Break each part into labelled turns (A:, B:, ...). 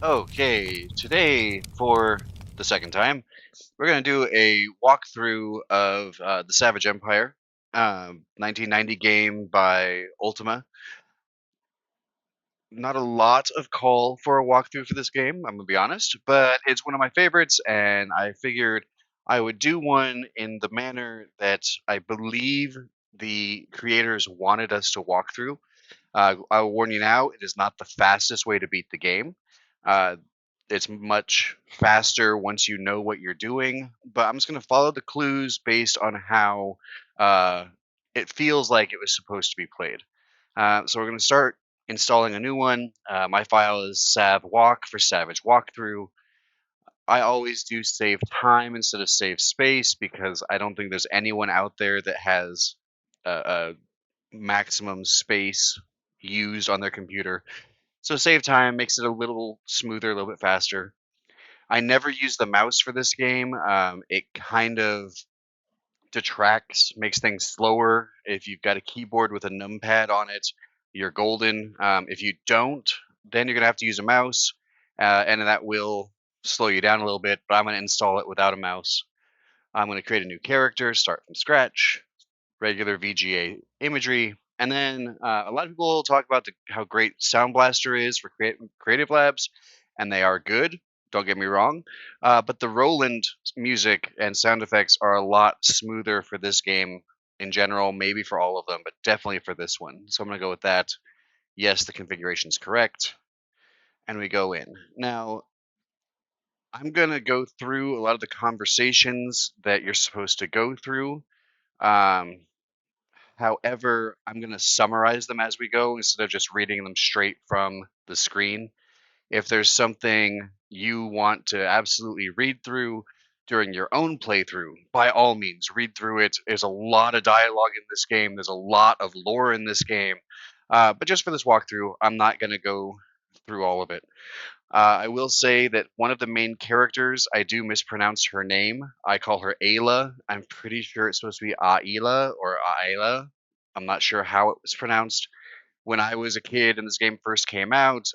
A: Okay, today for the second time, we're going to do a walkthrough of the Savage Empire, 1990 game by Ultima. Not a lot of call for a walkthrough for this game, I'm going to be honest, but it's one of my favorites, and I figured I would do one in the manner that I believe the creators wanted us to walk through. I'll warn you now, it is not the fastest way to beat the game. Uh, it's much faster once you know what you're doing, but I'm just going to follow the clues based on how uh, it feels like it was supposed to be played. So we're going to start installing a new one. My file is sav walk for savage walkthrough. I always do save time instead of save space because I don't think there's anyone out there that has a maximum space used on their computer. So save time makes it a little smoother, a little bit faster. I never use the mouse for this game. It kind of detracts, makes things slower. If you've got a keyboard with a numpad on it, you're golden. If you don't, then you're gonna have to use a mouse, and that will slow you down a little bit. But I'm gonna install it without a mouse. I'm gonna create a new character, start from scratch, regular VGA imagery. And then a lot of people talk about how great Sound Blaster is for creative labs, and they are good. Don't get me wrong, but the Roland music and sound effects are a lot smoother for this game in general. Maybe for all of them, but definitely for this one. So I'm gonna go with that. Yes, the configuration is correct, and we go in now. I'm gonna go through a lot of the conversations that you're supposed to go through. Um, However, I'm going to summarize them as we go instead of just reading them straight from the screen. If there's something you want to absolutely read through during your own playthrough, by all means, read through it. There's a lot of dialogue in this game, there's a lot of lore in this game. But just for this walkthrough, I'm not going to go through all of it. I will say that one of the main characters, I do mispronounce her name. I call her Ayla. I'm pretty sure it's supposed to be Aila or Ayla. I'm not sure how it was pronounced. When I was a kid and this game first came out,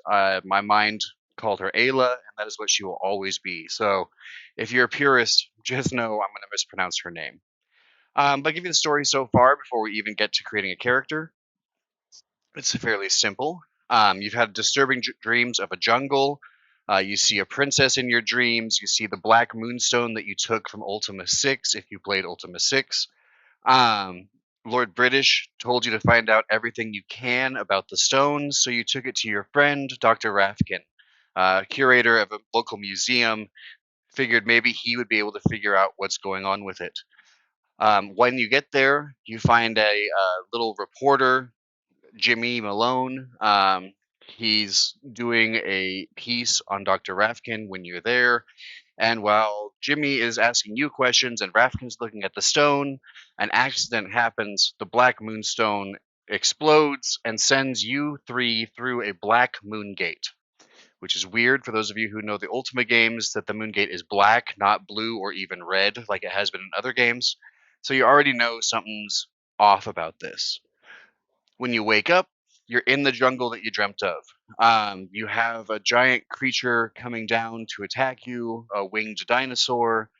A: my mind called her Ayla, and that is what she will always be. So if you're a purist, just know I'm going to mispronounce her name. But give you the story so far before we even get to creating a character. It's fairly simple. You've had disturbing dreams of a jungle. You see a princess in your dreams. You see the black moonstone that you took from Ultima 6 if you played Ultima 6. Um, Lord British told you to find out everything you can about the stones, so you took it to your friend, Dr. Rafkin, curator of a local museum. Figured maybe he would be able to figure out what's going on with it. When you get there, you find a little reporter Jimmy Malone. He's doing a piece on Dr. Rafkin when you're there. And while Jimmy is asking you questions and Rafkin's looking at the stone, an accident happens. The Black Moonstone explodes and sends you three through a black moon gate, which is weird for those of you who know the Ultima games that the moon gate is black, not blue or even red like it has been in other games. So you already know something's off about this. When you wake up, you're in the jungle that you dreamt of. You have a giant creature coming down to attack you, a winged dinosaur,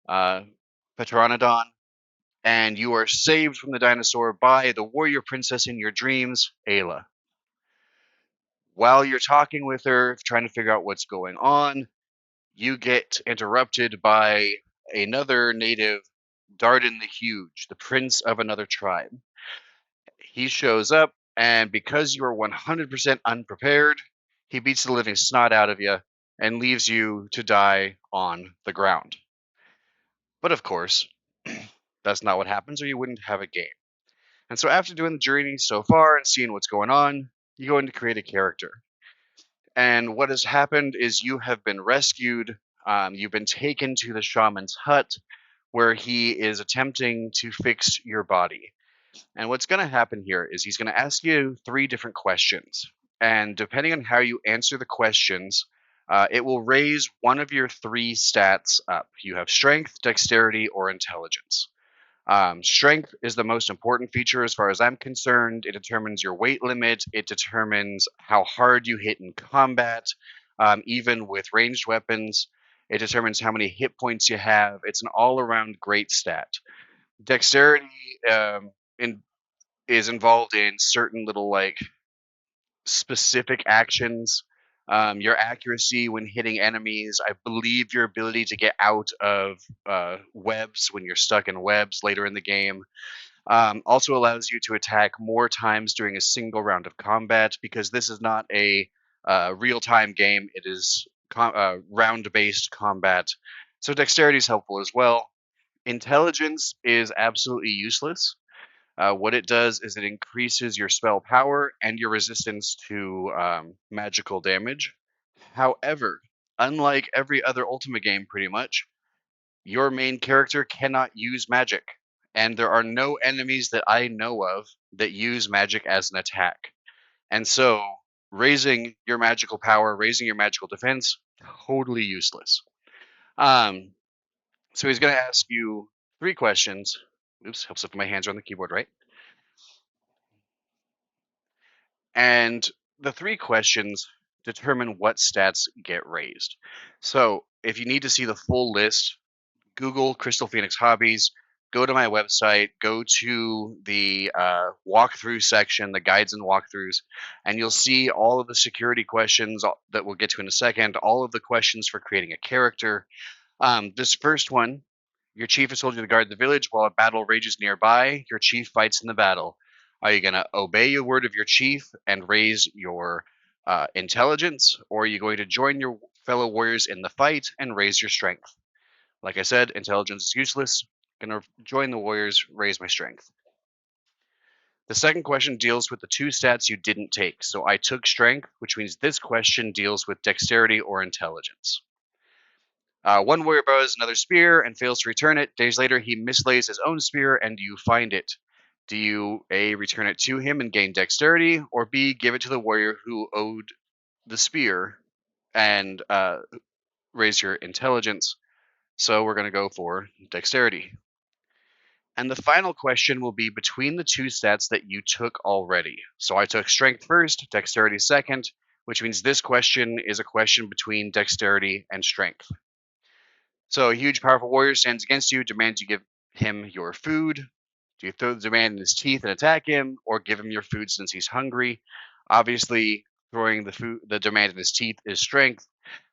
A: uh, Pteranodon, and you are saved from the dinosaur by the warrior princess in your dreams, Ayla. While you're talking with her, trying to figure out what's going on, you get interrupted by another native, Dardan the Huge, the prince of another tribe. He shows up, and because you are 100% unprepared, he beats the living snot out of you and leaves you to die on the ground. But of course, that's not what happens, or you wouldn't have a game. And so, after doing the journey so far and seeing what's going on, you go in to create a character. And what has happened is you have been rescued. You've been taken to the shaman's hut where he is attempting to fix your body. And what's going to happen here is he's going to ask you three different questions. And depending on how you answer the questions, it will raise one of your three stats up. You have strength, dexterity, or intelligence. Strength is the most important feature as far as I'm concerned. It determines your weight limit, it determines how hard you hit in combat. even with ranged weapons. It determines how many hit points you have. It's an all-around great stat. Dexterity in, is involved in certain little like specific actions. Your accuracy when hitting enemies, I believe your ability to get out of webs when you're stuck in webs later in the game, also allows you to attack more times during a single round of combat because this is not a real time game. It is round based combat. So dexterity is helpful as well. Intelligence is absolutely useless. What it does is it increases your spell power and your resistance to magical damage. However, unlike every other Ultima game, pretty much, your main character cannot use magic, and there are no enemies that I know of that use magic as an attack. And so, raising your magical power, raising your magical defense, totally useless. Um, so he's going to ask you 3 questions. Oops, helps if my hands are on the keyboard, right? And the 3 questions determine what stats get raised. So if you need to see the full list, Google Crystal Phoenix Hobbies, go to my website, go to the walkthrough section, the guides and walkthroughs, and you'll see all of the security questions that we'll get to in a second, all of the questions for creating a character. This first one, your chief has told you to guard the village while a battle rages nearby. Your chief fights in the battle. Are you going to obey the word of your chief and raise your intelligence, or are you going to join your fellow warriors in the fight and raise your strength? Like I said, intelligence is useless. Gonna join the warriors, raise my strength. The second question deals with the 2 stats you didn't take. So I took strength, which means this question deals with dexterity or intelligence. One warrior borrows another spear and fails to return it. Days later, he mislays his own spear and you find it. Do you A, return it to him and gain dexterity, or B, give it to the warrior who owed the spear and raise your intelligence? So we're going to go for dexterity. And the final question will be between the 2 stats that you took already. So I took strength first, dexterity second, which means this question is a question between dexterity and strength. So a huge, powerful warrior stands against you, demands you give him your food. Do you throw the demand in his teeth and attack him, or give him your food since he's hungry? Obviously, throwing the demand in his teeth is strength,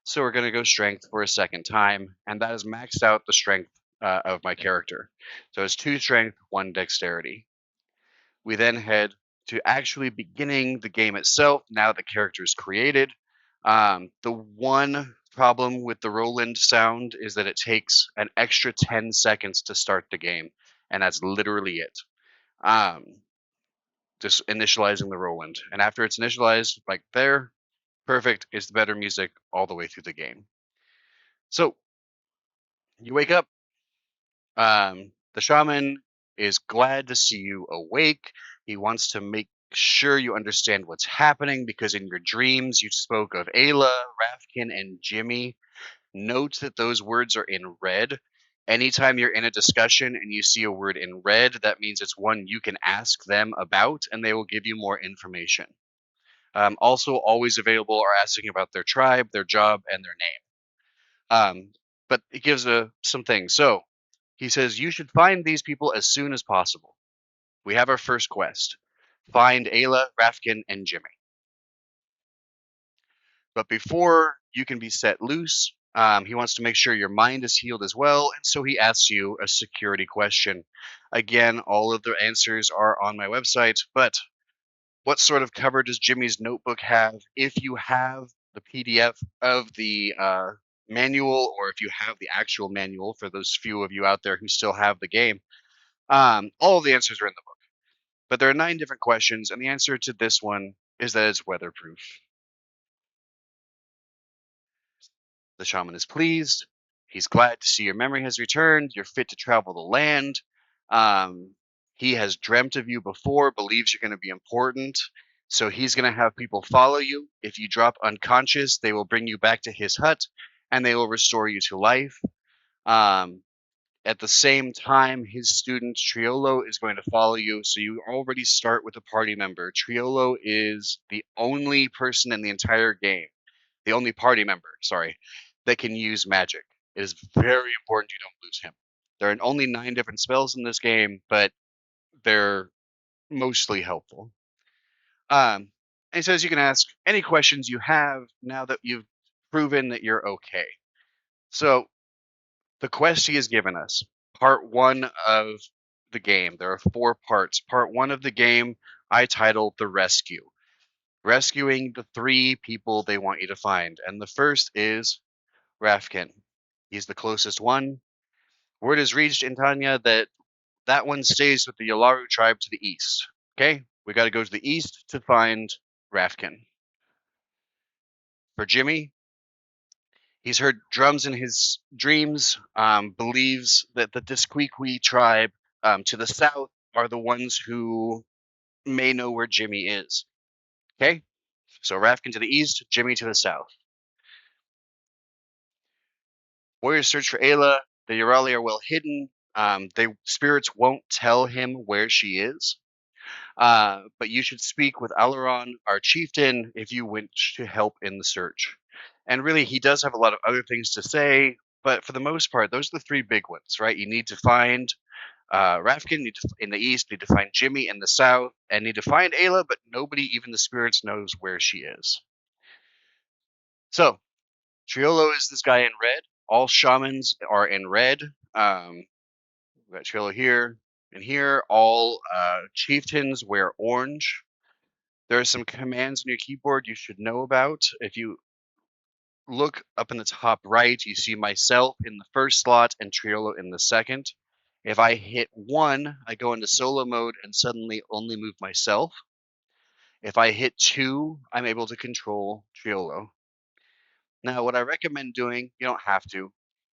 A: so we're going to go strength for a second time, and that has maxed out the strength of my character. So it's 2 strength, 1 dexterity. We then head to actually beginning the game itself. Now the character is created. The one problem with the Roland sound is that it takes an extra 10 seconds to start the game, and that's literally it. Just initializing the Roland, and after it's initialized, like there, perfect. It's the better music all the way through the game. So you wake up. The shaman is glad to see you awake. He wants to make sure you understand what's happening because in your dreams you spoke of Ayla, Rafkin, and Jimmy. Note that those words are in red. Anytime you're in a discussion and you see a word in red, that means it's one you can ask them about and they will give you more information. Also, always available are asking about their tribe, their job, and their name. But it gives some things. So he says, you should find these people as soon as possible. We have our first quest. Find Ayla, Rafkin, and Jimmy. But before you can be set loose, he wants to make sure your mind is healed as well, and so he asks you a security question. Again, all of the answers are on my website, but what sort of cover does Jimmy's notebook have? If you have the PDF of the manual, or if you have the actual manual for those few of you out there who still have the game, all of the answers are in the book. But there are 9 different questions, and the answer to this one is that it's weatherproof. The shaman is pleased. He's glad to see your memory has returned. You're fit to travel the land. He has dreamt of you before, believes you're going to be important. So he's going to have people follow you. If you drop unconscious, they will bring you back to his hut and they will restore you to life. At the same time, his student Triolo is going to follow you. So you already start with a party member. Triolo is the only person in the entire game the only party member, sorry, that can use magic. It is very important you don't lose him. There are only 9 different spells in this game, but they're mostly helpful. And he says you can ask any questions you have now that you've proven that you're okay. So the quest he has given us, part 1 of the game. There are 4 parts. Part 1 of the game I titled The Rescue. Rescuing the 3 people they want you to find. And the first is Rafkin. He's the closest one. Word has reached in Tanya that that one stays with the Yalaru tribe to the east. Okay? We got to go to the east to find Rafkin. For Jimmy, he's heard drums in his dreams, believes that the Disquequi tribe to the south are the ones who may know where Jimmy is. Okay? So Rafkin to the east, Jimmy to the south. Warriors search for Ayla. The Urali are well hidden. Spirits won't tell him where she is. But you should speak with Alaron, our chieftain, if you wish to help in the search. And really, he does have a lot of other things to say, but for the most part, those are the 3 big ones, right? You need to find Rafkin in the east, need to find Jimmy in the south, and need to find Ayla, but nobody, even the spirits, knows where she is. So, Triolo is this guy in red. All shamans are in red. We've got Triolo here and here. All chieftains wear orange. There are some commands on your keyboard you should know about. If you look up in the top right, you see myself in the first slot and Triolo in the second. If I hit 1, I go into solo mode and suddenly only move myself. If I hit 2, I'm able to control Triolo. Now, what I recommend doing, you don't have to,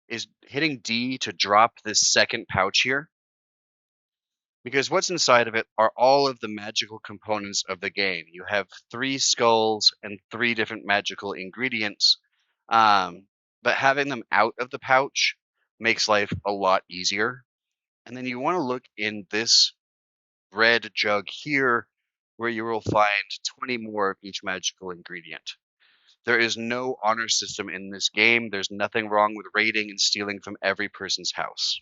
A: is hitting D to drop this second pouch here. Because what's inside of it are all of the magical components of the game. You have 3 skulls and 3 different magical ingredients. But having them out of the pouch makes life a lot easier. And then you want to look in this red jug here where you will find 20 more of each magical ingredient. There is no honor system in this game. There's nothing wrong with raiding and stealing from every person's house.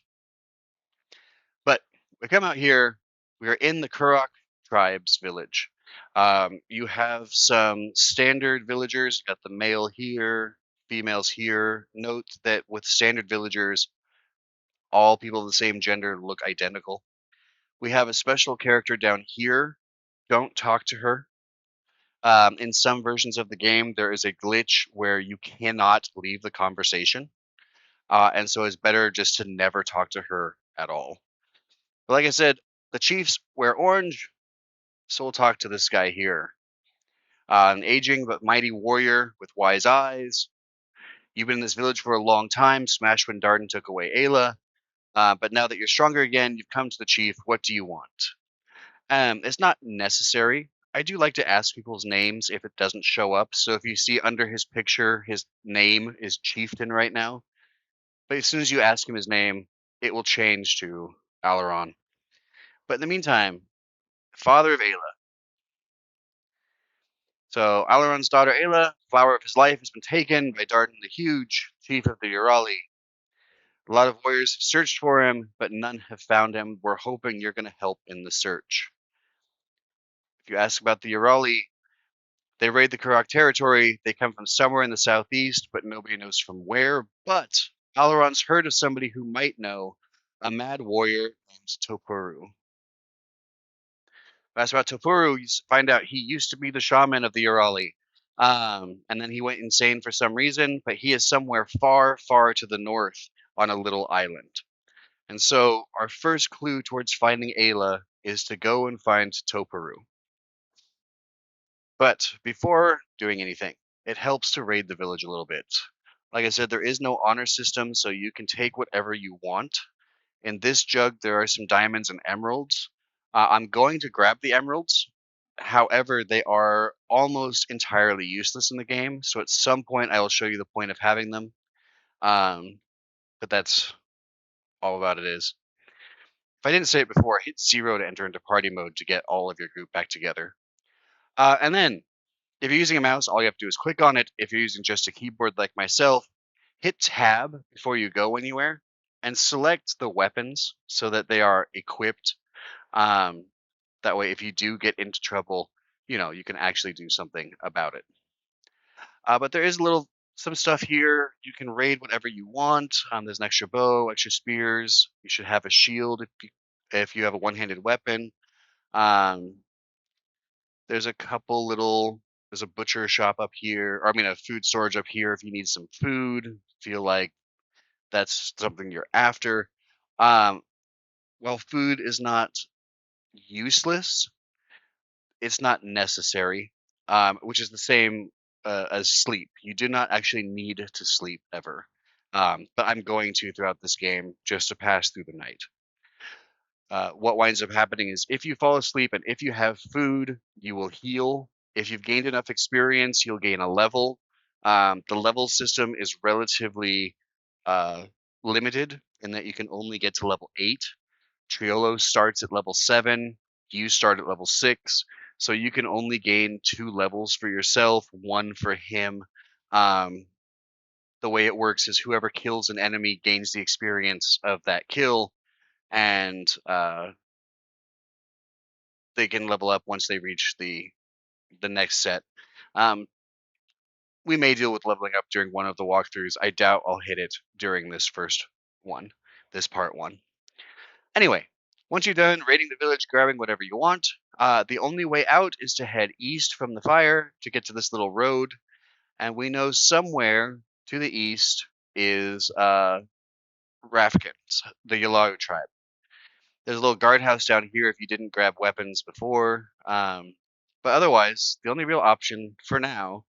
A: But we come out here, we are in the Kurok tribe's village. You have some standard villagers, you got the male here, females here. Note that with standard villagers, all people of the same gender look identical. We have a special character down here. Don't talk to her. In some versions of the game, there is a glitch where you cannot leave the conversation. And so it's better just to never talk to her at all. But like I said, the Chiefs wear orange, so we'll talk to this guy here. An aging but mighty warrior with wise eyes. You've been in this village for a long time. Smash when Darden took away Ayla. But now that you're stronger again, you've come to the chief. What do you want? It's not necessary. I do like to ask people's names if it doesn't show up. So if you see under his picture, his name is Chieftain right now. But as soon as you ask him his name, it will change to Alaron. But in the meantime, father of Ayla. So Alaron's daughter Ayla, flower of his life, has been taken by Darden the Huge, chief of the Urali. A lot of warriors have searched for him, but none have found him. We're hoping you're going to help in the search. If you ask about the Urali, they raid the Kurok territory. They come from somewhere in the southeast, but nobody knows from where. But Alaron's heard of somebody who might know, a mad warrior named Topuru. Asked about Topuru, you find out he used to be the shaman of the Urali. And then he went insane for some reason, but he is somewhere far, far to the north on a little island. And so our first clue towards finding Ayla is to go and find Topuru. But before doing anything, it helps to raid the village a little bit. Like I said, there is no honor system, so you can take whatever you want. In this jug, there are some diamonds and emeralds. I'm going to grab the emeralds. However, they are almost entirely useless in the game, so at some point I will show you the point of having them. But that's all about it is. If I didn't say it before, hit 0 to enter into party mode to get all of your group back together. And then If you're using a mouse, all you have to do is click on it. If you're using just a keyboard like myself, hit tab before you go anywhere and select the weapons so that they are equipped. Um, that way, if you do get into trouble, you can actually do something about it. But there is some stuff here. You can raid whatever you want. There's an extra bow, extra spears. You should have a shield if you have a one-handed weapon. Um, there's a couple little. There's a butcher shop up here, or I mean, a food storage up here if you need some food. Feel like that's something you're after. Um, while food is not useless, it's not necessary, which is the same as sleep. You do not actually need to sleep ever. But I'm going to throughout this game just to pass through the night. What winds up happening is if you fall asleep and if you have food, you will heal. If you've gained enough experience, you'll gain a level. The level system is relatively uh, limited in that you can only get to level 8. Triolo starts at level 7. You start at level 6. So you can only gain 2 levels for yourself, 1 for him. Um, the way it works is whoever kills an enemy gains the experience of that kill, and they can level up once they reach the next set. Um, we may deal with leveling up during one of the walkthroughs. I doubt I'll hit it during this first one, this part 1. Anyway, once you're done raiding the village, grabbing whatever you want, the only way out is to head east from the fire to get to this little road. And we know somewhere to the east is Rafkins, the Yalaru tribe. There's a little guardhouse down here if you didn't grab weapons before. But otherwise, the only real option for now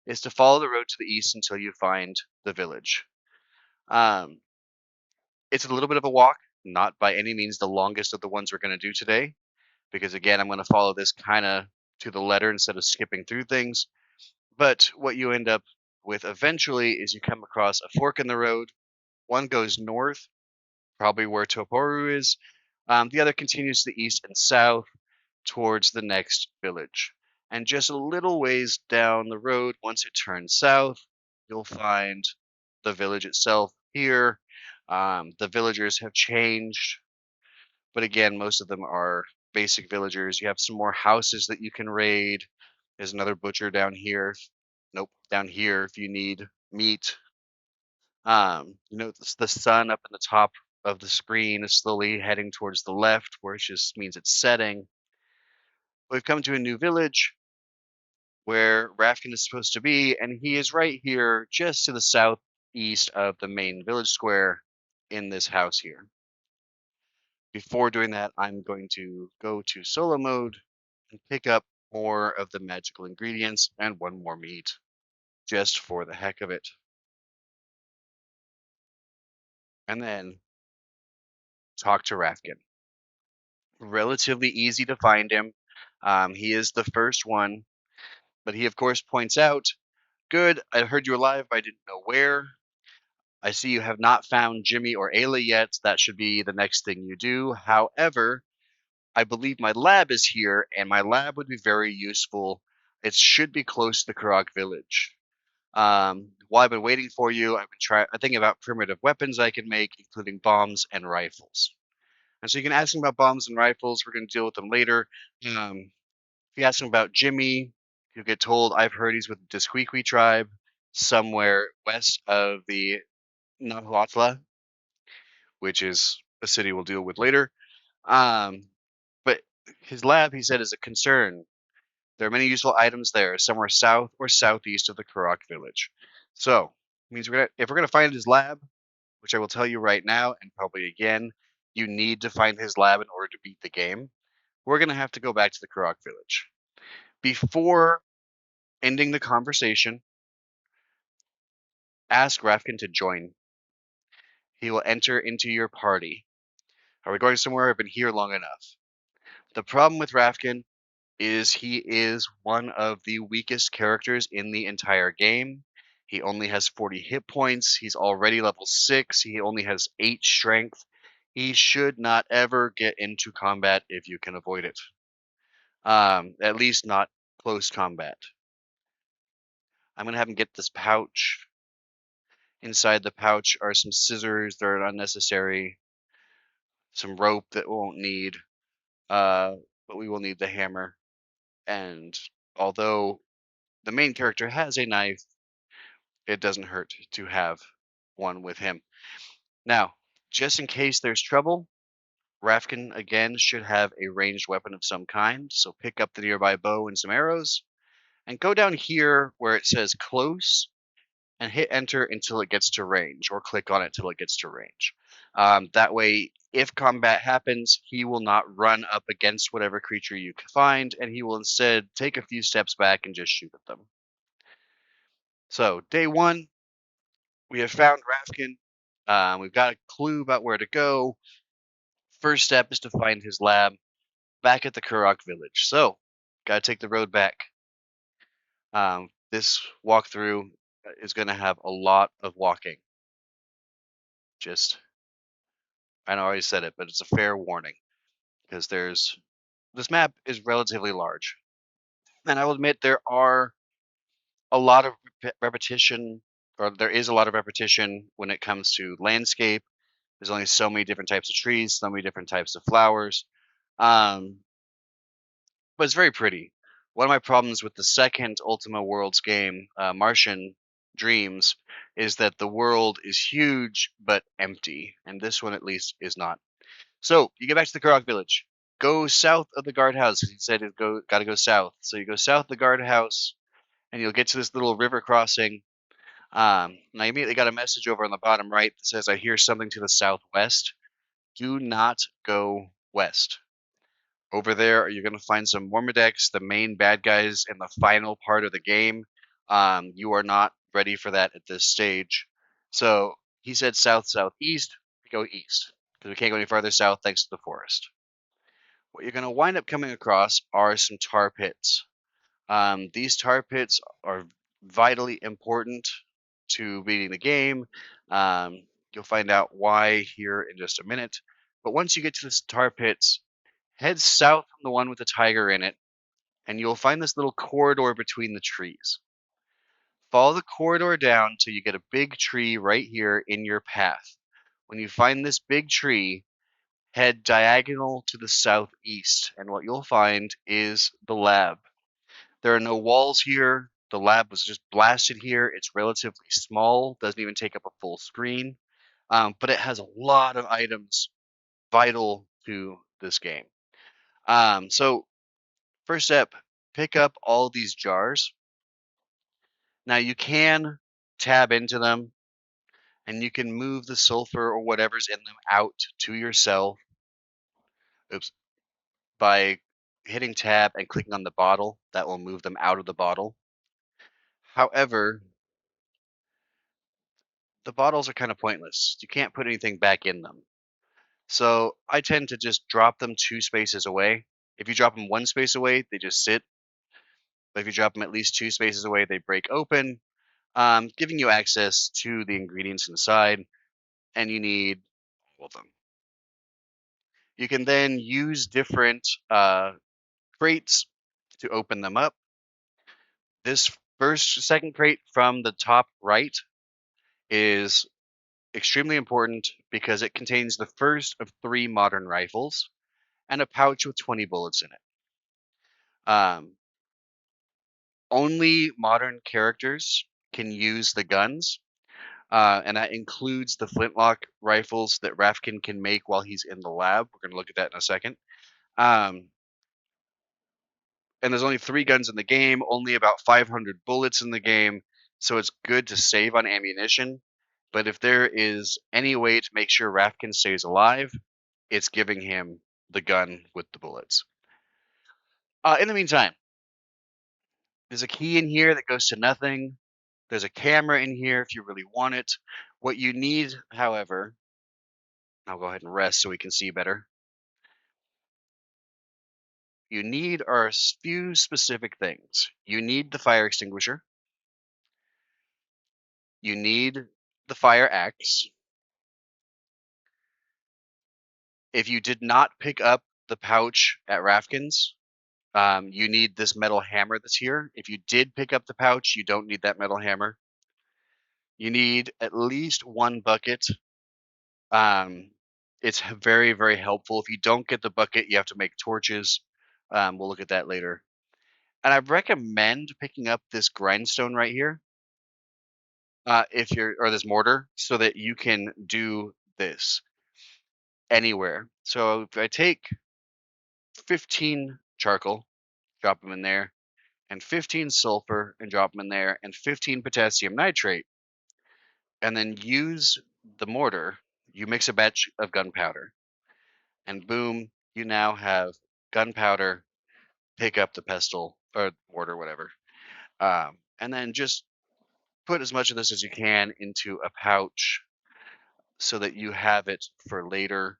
A: is to follow the road to the east until you find the village. Um, it's a little bit of a walk, not by any means the longest of the ones we're going to do today, because again, I'm going to follow this kind of to the letter instead of skipping through things. But what you end up with eventually is you come across a fork in the road. One goes north, probably where Toporu is. The other continues to the east and south towards the next village. And just a little ways down the road, once it turns south, you'll find the village itself here. The villagers have changed, but again, most of them are basic villagers. You have some more houses that you can raid. There's another butcher down here. Nope, down here if you need meat. The sun up in the top of the screen is slowly heading towards the left, which just means it's setting. We've come to a new village where Rafkin is supposed to be, and he is right here just to the southeast of the main village square in this house here. Before doing that, I'm going to go to solo mode and pick up more of the magical ingredients and 1 more meat, just for the heck of it. And then talk to Rafkin. Relatively easy to find him. He is the first one, but he of course points out, "Good, I heard you were alive, but I didn't know where. I see you have not found Jimmy or Ayla yet. That should be the next thing you do. However, I believe my lab is here, and my lab would be very useful. It should be close to the Karag village. While I've been waiting for you, I've been thinking about primitive weapons I can make, including bombs and rifles. And so you can ask him about bombs and rifles. We're going to deal with them later. If you ask him about Jimmy, you'll get told I've heard he's with the Disquiqui tribe somewhere west of the Nahuatl, which is a city we'll deal with later. Um, but his lab, he said, is a concern. There are many useful items there, somewhere south or southeast of the Karak village. So, means if we're gonna find his lab, which I will tell you right now, and probably again, you need to find his lab in order to beat the game. We're gonna have to go back to the Karak village. Before ending the conversation, ask Rafkin to join. He will enter into your party. Are we going somewhere? I've been here long enough. The problem with Rafkin is he is one of the weakest characters in the entire game. He only has 40 hit points. He's already level 6. He only has 8 strength. He should not ever get into combat if you can avoid it. At least not close combat. I'm gonna have him get this pouch. Inside the pouch are some scissors that are unnecessary, some rope that we won't need, uh, but we will need the hammer. And although the main character has a knife, it doesn't hurt to have one with him. Now, just in case there's trouble, Rafkin again should have a ranged weapon of some kind, so pick up the nearby bow and some arrows, and go down here where it says close and hit enter until it gets to range, or click on it until it gets to range. That way, if combat happens, he will not run up against whatever creature you can find, and he will instead take a few steps back and just shoot at them. So, day one, we have found Rafkin. We've got a clue about where to go. First step is to find his lab back at the Kurok village. So, gotta take the road back. This walkthrough is going to have a lot of walking. Just, I know I already said it, but it's a fair warning because this map is relatively large, and I will admit there are a lot of repetition, or there is a lot of repetition when it comes to landscape. There's only so many different types of trees, so many different types of flowers. Um, but it's very pretty. One of my problems with the second Ultima Worlds game, Martian Dreams, is that the world is huge but empty, and this one at least is not. So you get back to the Kurok village. Go south of the guardhouse. He said got to go south. So you go south of the guardhouse, and you'll get to this little river crossing. And I immediately got a message over on the bottom right that says, "I hear something to the southwest." Do not go west. Over there, you're going to find some Mormodeks, the main bad guys in the final part of the game. You are not ready for that at this stage. So he said south, southeast. We go east because we can't go any farther south thanks to the forest. What you're going to wind up coming across are some tar pits. These tar pits are vitally important to beating the game. You'll find out why here in just a minute. But once you get to the tar pits, head south from the one with the tiger in it, and you'll find this little corridor between the trees. Follow the corridor down till you get a big tree right here in your path. When you find this big tree, head diagonal to the southeast, and what you'll find is the lab. There are no walls here. The lab was just blasted here. It's relatively small, doesn't even take up a full screen, but it has a lot of items vital to this game. So first step, pick up all these jars. Now you can tab into them and you can move the sulfur or whatever's in them out to yourself. Oops. By hitting tab and clicking on the bottle, that will move them out of the bottle. However, the bottles are kind of pointless. You can't put anything back in them. So I tend to just drop them 2 spaces away. If you drop them 1 space away, they just sit. But if you drop them at least 2 spaces away, they break open, giving you access to the ingredients inside, and you need all of them. You can then use different crates to open them up. This second crate from the top right is extremely important because it contains the first of 3 modern rifles and a pouch with 20 bullets in it. Only modern characters can use the guns, and that includes the flintlock rifles that Rafkin can make while he's in the lab. We're going to look at that in a second. And there's only 3 guns in the game, only about 500 bullets in the game, so it's good to save on ammunition. But if there is any way to make sure Rafkin stays alive, it's giving him the gun with the bullets. In the meantime, there's a key in here that goes to nothing. There's a camera in here if you really want it. What you need, however, I'll go ahead and rest so we can see better. You need are a few specific things. You need the fire extinguisher. You need the fire axe. If you did not pick up the pouch at Rafkin's, You need this metal hammer that's here. If you did pick up the pouch, you don't need that metal hammer. You need at least one bucket. Um, it's very, very helpful. If you don't get the bucket, you have to make torches. We'll look at that later. And I recommend picking up this grindstone right here, if you're, or this mortar, so that you can do this anywhere. So if I take 15 charcoal, drop them in there, and 15 sulfur and drop them in there, and 15 potassium nitrate, and then use the mortar, you mix a batch of gunpowder, and boom, you now have gunpowder. Pick up the pestle or mortar, whatever, and then just put as much of this as you can into a pouch so that you have it for later.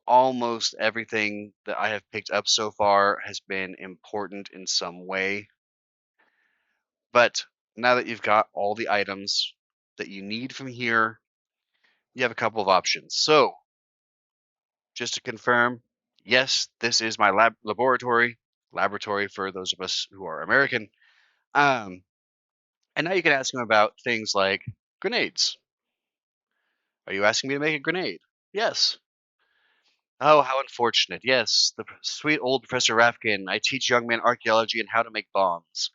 A: Almost everything that I have picked up so far has been important in some way. But now that you've got all the items that you need from here, you have a couple of options. So, just to confirm, yes, this is my laboratory for those of us who are American. Um, and now you can ask him about things like grenades. Are you asking me to make a grenade? Yes. Oh, how unfortunate. Yes, the sweet old Professor Rafkin. I teach young men archaeology and how to make bombs.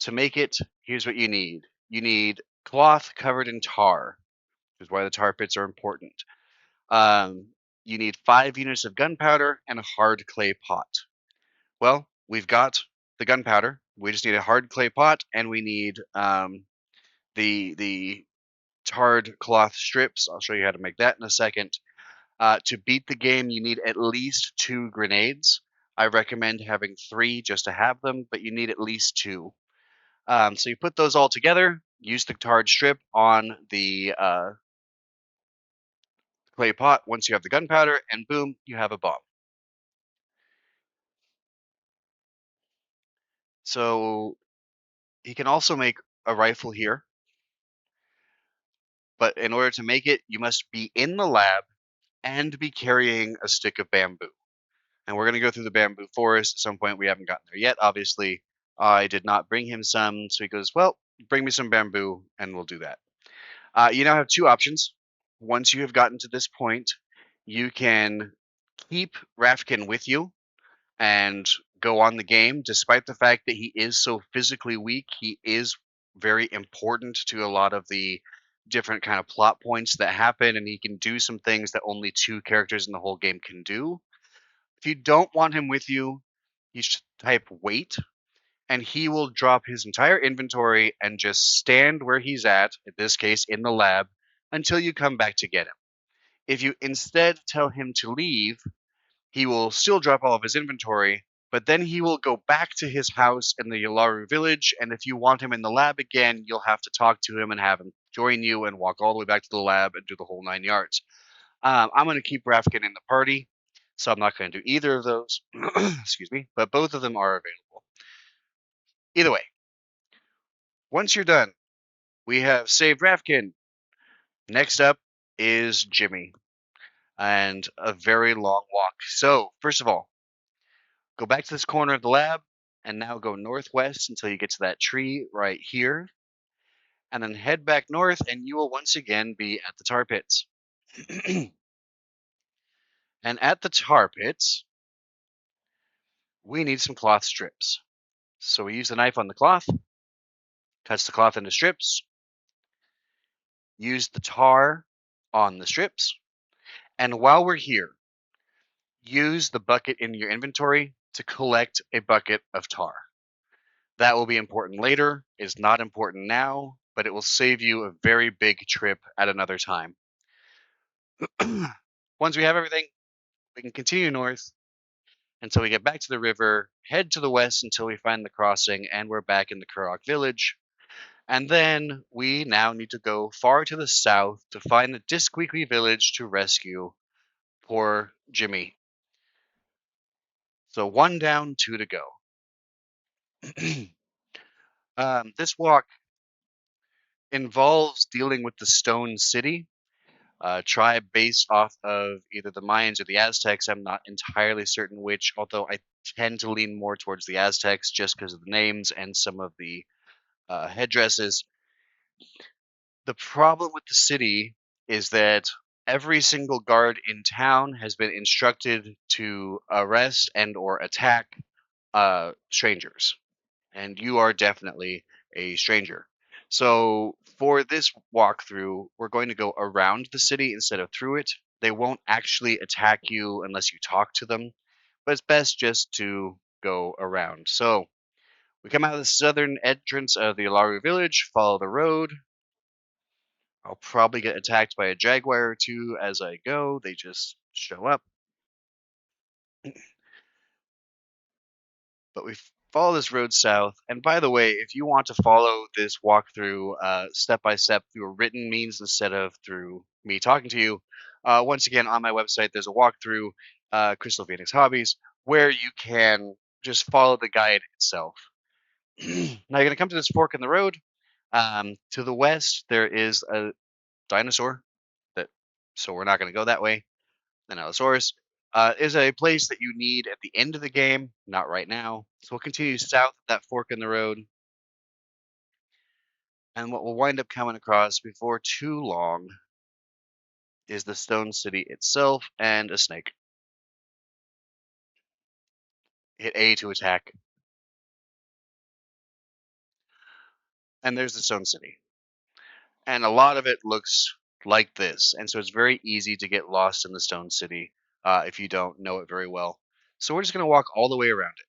A: To make it, here's what you need. You need cloth covered in tar, which is why the tar pits are important. Um, you need 5 units of gunpowder and a hard clay pot. Well, we've got the gunpowder. We just need a hard clay pot, and we need the tarred cloth strips. I'll show you how to make that in a second. To beat the game, you need at least 2 grenades. I recommend having 3 just to have them, but you need at least 2. So you put those all together, use the tarred strip on the clay pot once you have the gunpowder, and boom, you have a bomb. So he can also make a rifle here, but in order to make it, you must be in the lab and be carrying a stick of bamboo. And we're going to go through the bamboo forest at some point. We haven't gotten there yet, obviously. I did not bring him some, so he goes, well, bring me some bamboo, and we'll do that. You now have 2 options. Once you have gotten to this point, you can keep Rafkin with you and go on the game, despite the fact that he is so physically weak. He is very important to a lot of the different kind of plot points that happen, and he can do some things that only 2 characters in the whole game can do. If you don't want him with you, you should type wait, and he will drop his entire inventory and just stand where he's at, in this case in the lab, until you come back to get him. If you instead tell him to leave, he will still drop all of his inventory, but then he will go back to his house in the Yalaru village, and if you want him in the lab again, you'll have to talk to him and have him join you and walk all the way back to the lab and do the whole 9 yards. I'm going to keep Rafkin in the party, so I'm not going to do either of those. Excuse me, but both of them are available. Either way, once you're done, we have saved Rafkin. Next up is Jimmy, and a very long walk. So, first of all, go back to this corner of the lab, and now go northwest until you get to that tree right here, and then head back north, and you will once again be at the tar pits. And at the tar pits, we need some cloth strips. So we use the knife on the cloth, cuts the cloth into strips, use the tar on the strips, and while we're here, use the bucket in your inventory to collect a bucket of tar. That will be important later, it's not important now, but it will save you a very big trip at another time. Once we have everything, we can continue north until we get back to the river, head to the west until we find the crossing, and we're back in the Kurok village. And then we now need to go far to the south to find the Disqueaky village to rescue poor Jimmy. So 1 down, 2 to go. This walk involves dealing with the Stone City, a tribe based off of either the Mayans or the Aztecs. I'm not entirely certain which, although I tend to lean more towards the Aztecs just because of the names and some of the headdresses. The problem with the city is that every single guard in town has been instructed to arrest and or attack strangers, and you are definitely a stranger. So for this walkthrough, we're going to go around the city instead of through it. They won't actually attack you unless you talk to them, but it's best just to go around. So we come out of the southern entrance of the Alaru village, follow the road. I'll probably get attacked by a jaguar or two as I go. They just show up. But we follow this road south. And by the way, if you want to follow this walkthrough step by step through a written means instead of through me talking to you, once again on my website there's a walkthrough, Crystal Phoenix Hobbies, where you can just follow the guide itself. Now you're going to come to this fork in the road. To the west there is a dinosaur, that so we're not going to go that way. An Allosaurus is a place that you need at the end of the game, not right now. So we'll continue south at that fork in the road. And what we'll wind up coming across before too long is the Stone City itself and a snake. Hit A to attack. And there's the Stone City. And a lot of it looks like this. And so it's very easy to get lost in the Stone City if you don't know it very well. So we're just going to walk all the way around it.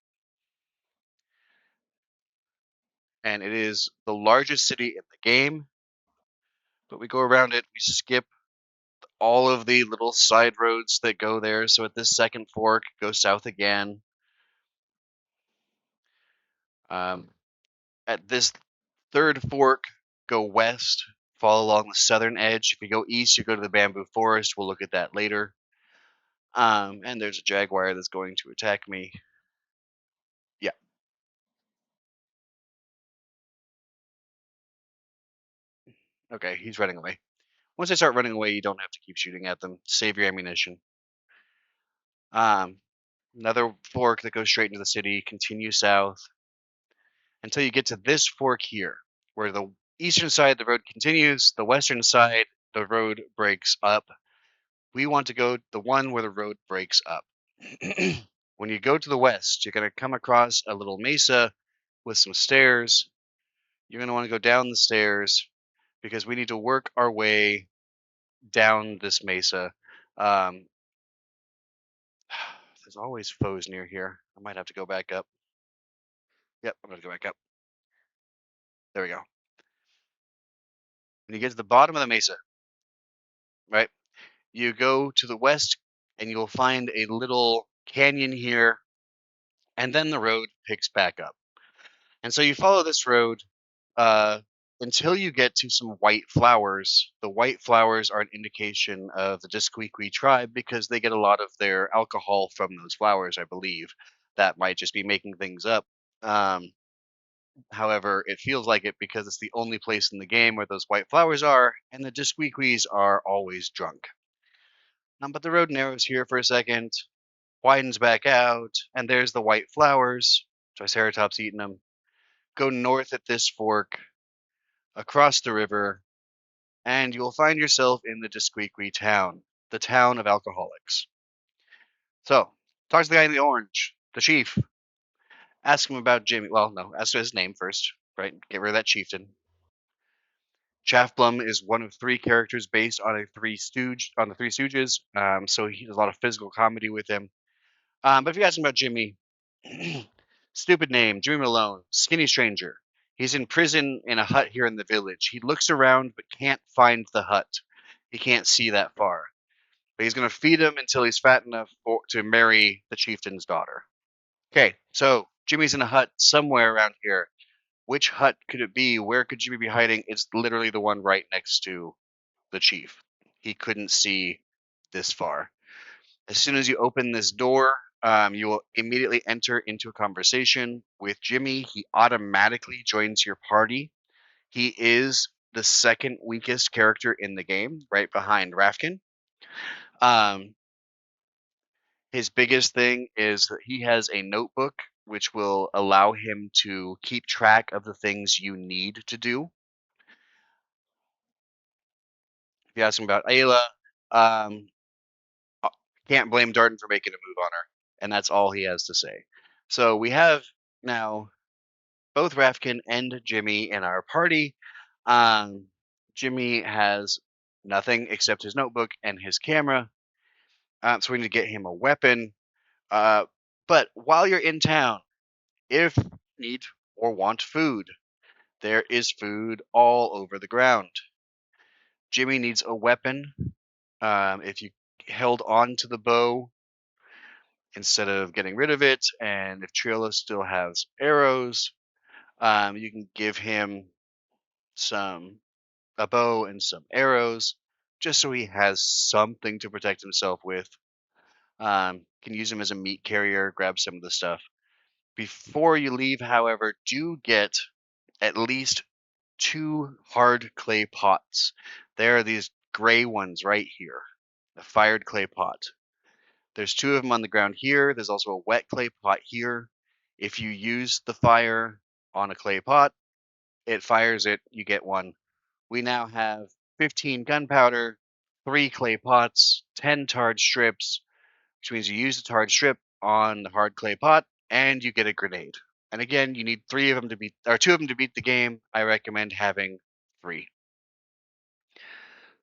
A: And it is the largest city in the game. But we go around it, we skip all of the little side roads that go there. So at this second fork, go south again. At this third fork, go west, follow along the southern edge. If you go east, you go to the bamboo forest. We'll look at that later. And there's a jaguar that's going to attack me. Yeah. Okay, he's running away. Once they start running away, you don't have to keep shooting at them. Save your ammunition. Another fork that goes straight into the city. Continue south until you get to this fork here, where the eastern side of the road continues, the western side, the road breaks up. We want to go the one where the road breaks up. When you go to the west, you're going to come across a little mesa with some stairs. You're going to want to go down the stairs because we need to work our way down this mesa. There's always foes near here. I might have to go back up. Yep, I'm going to go back up. There we go. When you get to the bottom of the mesa, right, you go to the west and you'll find a little canyon here, and then the road picks back up. And so you follow this road uh, until you get to some white flowers. The white flowers are an indication of the Disquequi tribe because they get a lot of their alcohol from those flowers, I believe. That might just be making things up. Um, However, it feels like it because it's the only place in the game where those white flowers are, and the Disquequis are always drunk. But the road narrows here for a second, widens back out, and there's the white flowers. Triceratops eating them. Go north at this fork, across the river, and you'll find yourself in the Disquequi town, the town of alcoholics. So, talk to the guy in the orange, the chief. Ask him about Jimmy. Well, no, ask his name first, right? Get rid of that chieftain. Chaffblum is one of three characters based on the Three Stooges. So he has a lot of physical comedy with him. But if you ask him about Jimmy, stupid name, Jimmy Malone, skinny stranger. He's in prison in a hut here in the village. He looks around but can't find the hut. He can't see that far. But he's going to feed him until he's fat enough to marry the chieftain's daughter. Okay, so Jimmy's in a hut somewhere around here. Which hut could it be? Where could Jimmy be hiding? It's literally the one right next to the chief. He couldn't see this far. As soon as you open this door, you will immediately enter into a conversation with Jimmy. He automatically joins your party. He is the second weakest character in the game, right behind Rafkin. Um, His biggest thing is that he has a notebook which will allow him to keep track of the things you need to do. If you ask him about Ayla, um, uh, can't blame Darden for making a move on her, and that's all he has to say. So we have now both Rafkin and Jimmy in our party. Um, Jimmy has nothing except his notebook and his camera, so we need to get him a weapon. Uh, but while you're in town, if you need or want food, there is food all over the ground. Jimmy needs a weapon. If you held on to the bow instead of getting rid of it, and if Trilla still has arrows, you can give him some a bow and some arrows, just so he has something to protect himself with. Can use him as a meat carrier, grab some of the stuff. Before you leave, however, do get at least 2 hard clay pots. There are these gray ones right here, a fired clay pot. There's 2 of them on the ground here. There's also a wet clay pot here. If you use the fire on a clay pot, it fires it, you get one. We now have 15 gunpowder, 3 clay pots, 10 tarred strips, which means you use the tarred strip on the hard clay pot and you get a grenade. And again, you need 3 of them to beat, or 2 of them to beat the game. I recommend having 3.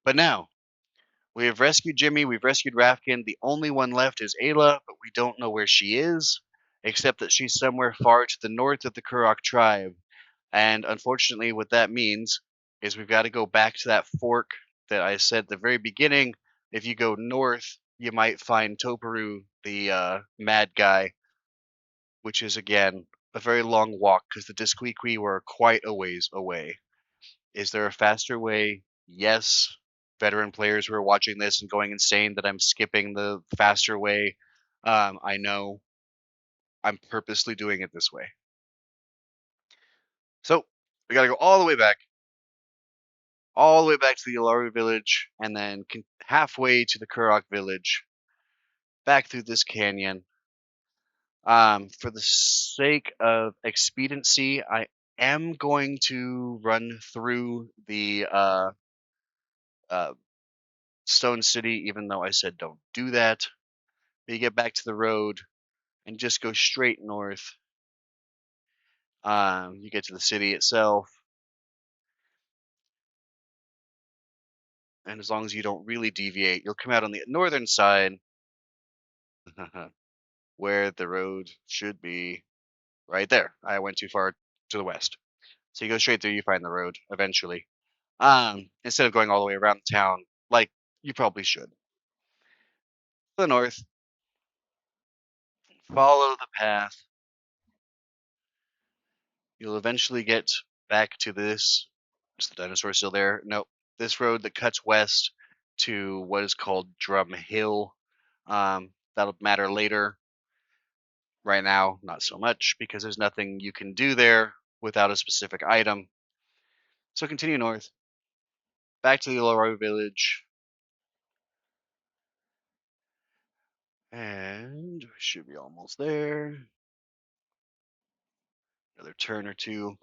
A: But now, we have rescued Jimmy, we've rescued Rafkin. The only one left is Ayla, but we don't know where she is, except that she's somewhere far to the north of the Kurok tribe. And unfortunately, what that means is we've got to go back to that fork that I said at the very beginning. If you go north, you might find Toparu, the mad guy, which is again a very long walk because the Disqueaquee were quite a ways away. Is there a faster way? Yes. Veteran players who are watching this and going insane that I'm skipping the faster way. I know. I'm purposely doing it this way. So we got to go all the way back to the Yalaru village, and then halfway to the Kurok village, back through this canyon. For the sake of expediency, I am going to run through the uh, Stone City, even though I said don't do that. But you get back to the road and just go straight north. You get to the city itself, and as long as you don't really deviate, you'll come out on the northern side where the road should be right there. I went too far to the west. So you go straight through, you find the road eventually. Instead of going all the way around town, like you probably should. To the north, follow the path. You'll eventually get back to this. Is the dinosaur still there? Nope. This road that cuts west to what is called Drum Hill. That'll matter later. Right now, not so much because there's nothing you can do there without a specific item. So continue north, back to the Loro village, and we should be almost there. Another turn or two.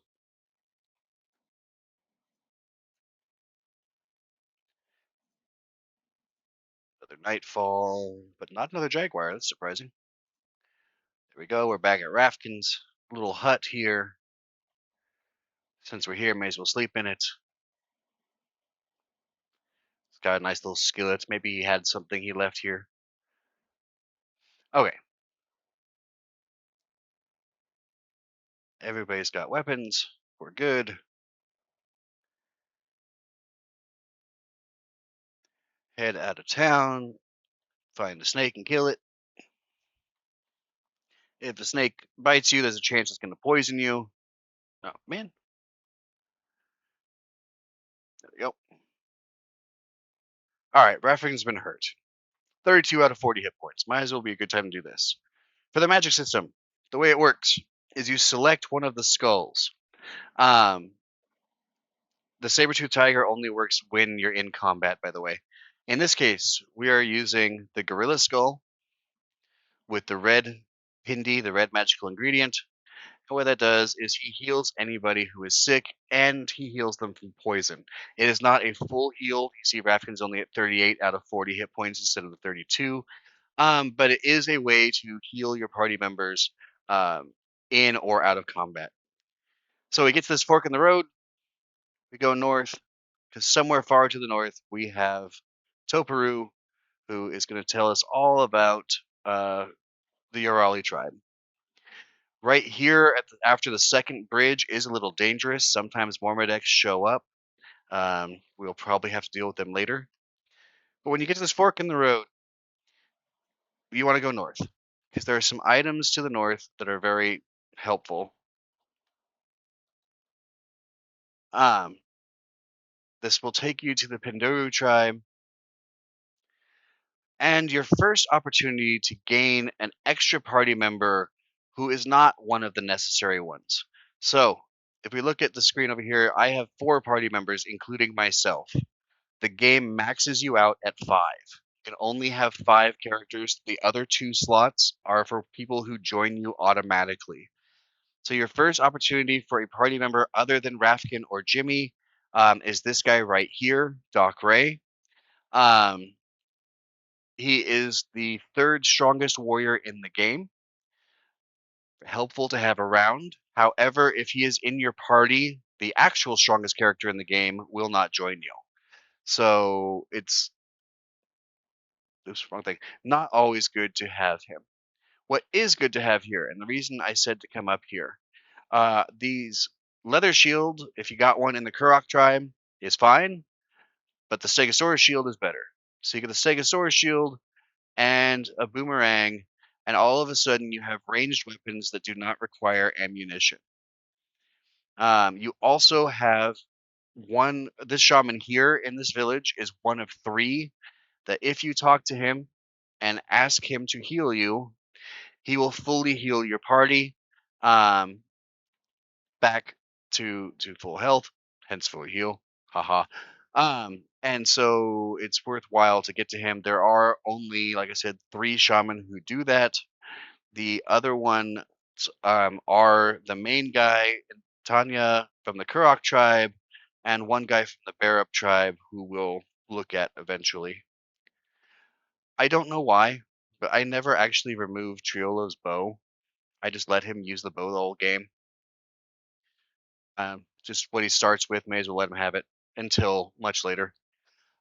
A: Another nightfall, but not another jaguar. That's surprising. There we go. We're back at Rafkin's little hut here. Since we're here, may as well sleep in it. It's got a nice little skillet. Maybe he had something he left here. Okay. Everybody's got weapons. We're good. Head out of town. Find a snake and kill it. If the snake bites you, there's a chance it's going to poison you. Oh, man. There we go. All right, Raffin's been hurt. 32 out of 40 hit points. Might as well be a good time to do this. For the magic system, the way it works is you select one of the skulls. Um, the saber-tooth tiger only works when you're in combat, by the way. In this case, we are using the gorilla skull. with the red Hindi, the red magical ingredient. And what that does is he heals anybody who is sick, and he heals them from poison. It is not a full heal. You see, Rafkin's only at 38 out of 40 hit points instead of the 32. But it is a way to heal your party members um, in or out of combat. So we get to this fork in the road. We go north because somewhere far to the north we have Toparu, who is going to tell us all about uh, the Urali tribe. Right here, after the second bridge, is a little dangerous. Sometimes Mormodeks show up. We'll probably have to deal with them later. But when you get to this fork in the road, you want to go north because there are some items to the north that are very helpful. Um, this will take you to the Pinduru tribe and your first opportunity to gain an extra party member who is not one of the necessary ones. So, if we look at the screen over here, I have 4 party members, including myself. The game maxes you out at 5. You can only have 5 characters. The other 2 slots are for people who join you automatically. So, your first opportunity for a party member other than Rafkin or Jimmy is this guy right here, Doc Ray. Um, he is the 3rd strongest warrior in the game. Helpful to have around. However, if he is in your party, the actual strongest character in the game will not join you. So it's wrong thing. Not always good to have him. What is good to have here, and the reason I said to come up here, these leather shield, if you got one in the Kurok tribe, is fine, but the Stegosaurus shield is better. So you get the Stegosaurus shield and a boomerang, and all of a sudden you have ranged weapons that do not require ammunition. You also have this shaman here in this village is one of 3 that if you talk to him and ask him to heal you, he will fully heal your party um, back to full health, hence full heal. Haha. And so it's worthwhile to get to him. There are only, like I said, 3 shaman who do that. The other ones are the main guy, Tanya from the Kurok tribe, and one guy from the Barup tribe who we'll look at eventually. I don't know why, but I never actually removed Triolo's bow. I just let him use the bow the whole game. Just what he starts with, may as well let him have it until much later.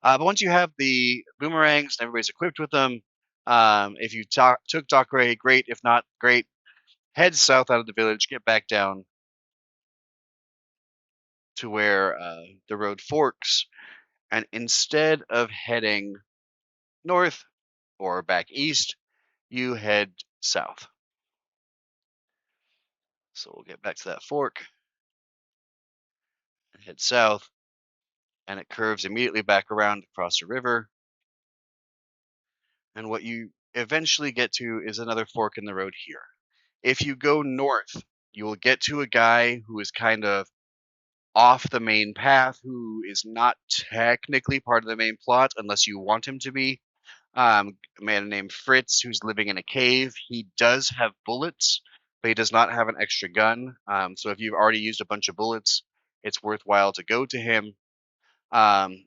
A: But once you have the boomerangs and everybody's equipped with them, if you took Doc Ray, great. If not, great. Head south out of the village, get back down to where the road forks, and instead of heading north or back east, you head south. So we'll get back to that fork and head south, and it curves immediately back around across the river. And what you eventually get to is another fork in the road here. If you go north, you will get to a guy who is kind of off the main path, who is not technically part of the main plot unless you want him to be. A man named Fritz who's living in a cave. He does have bullets, but he does not have an extra gun. So if you've already used a bunch of bullets, it's worthwhile to go to him. Um,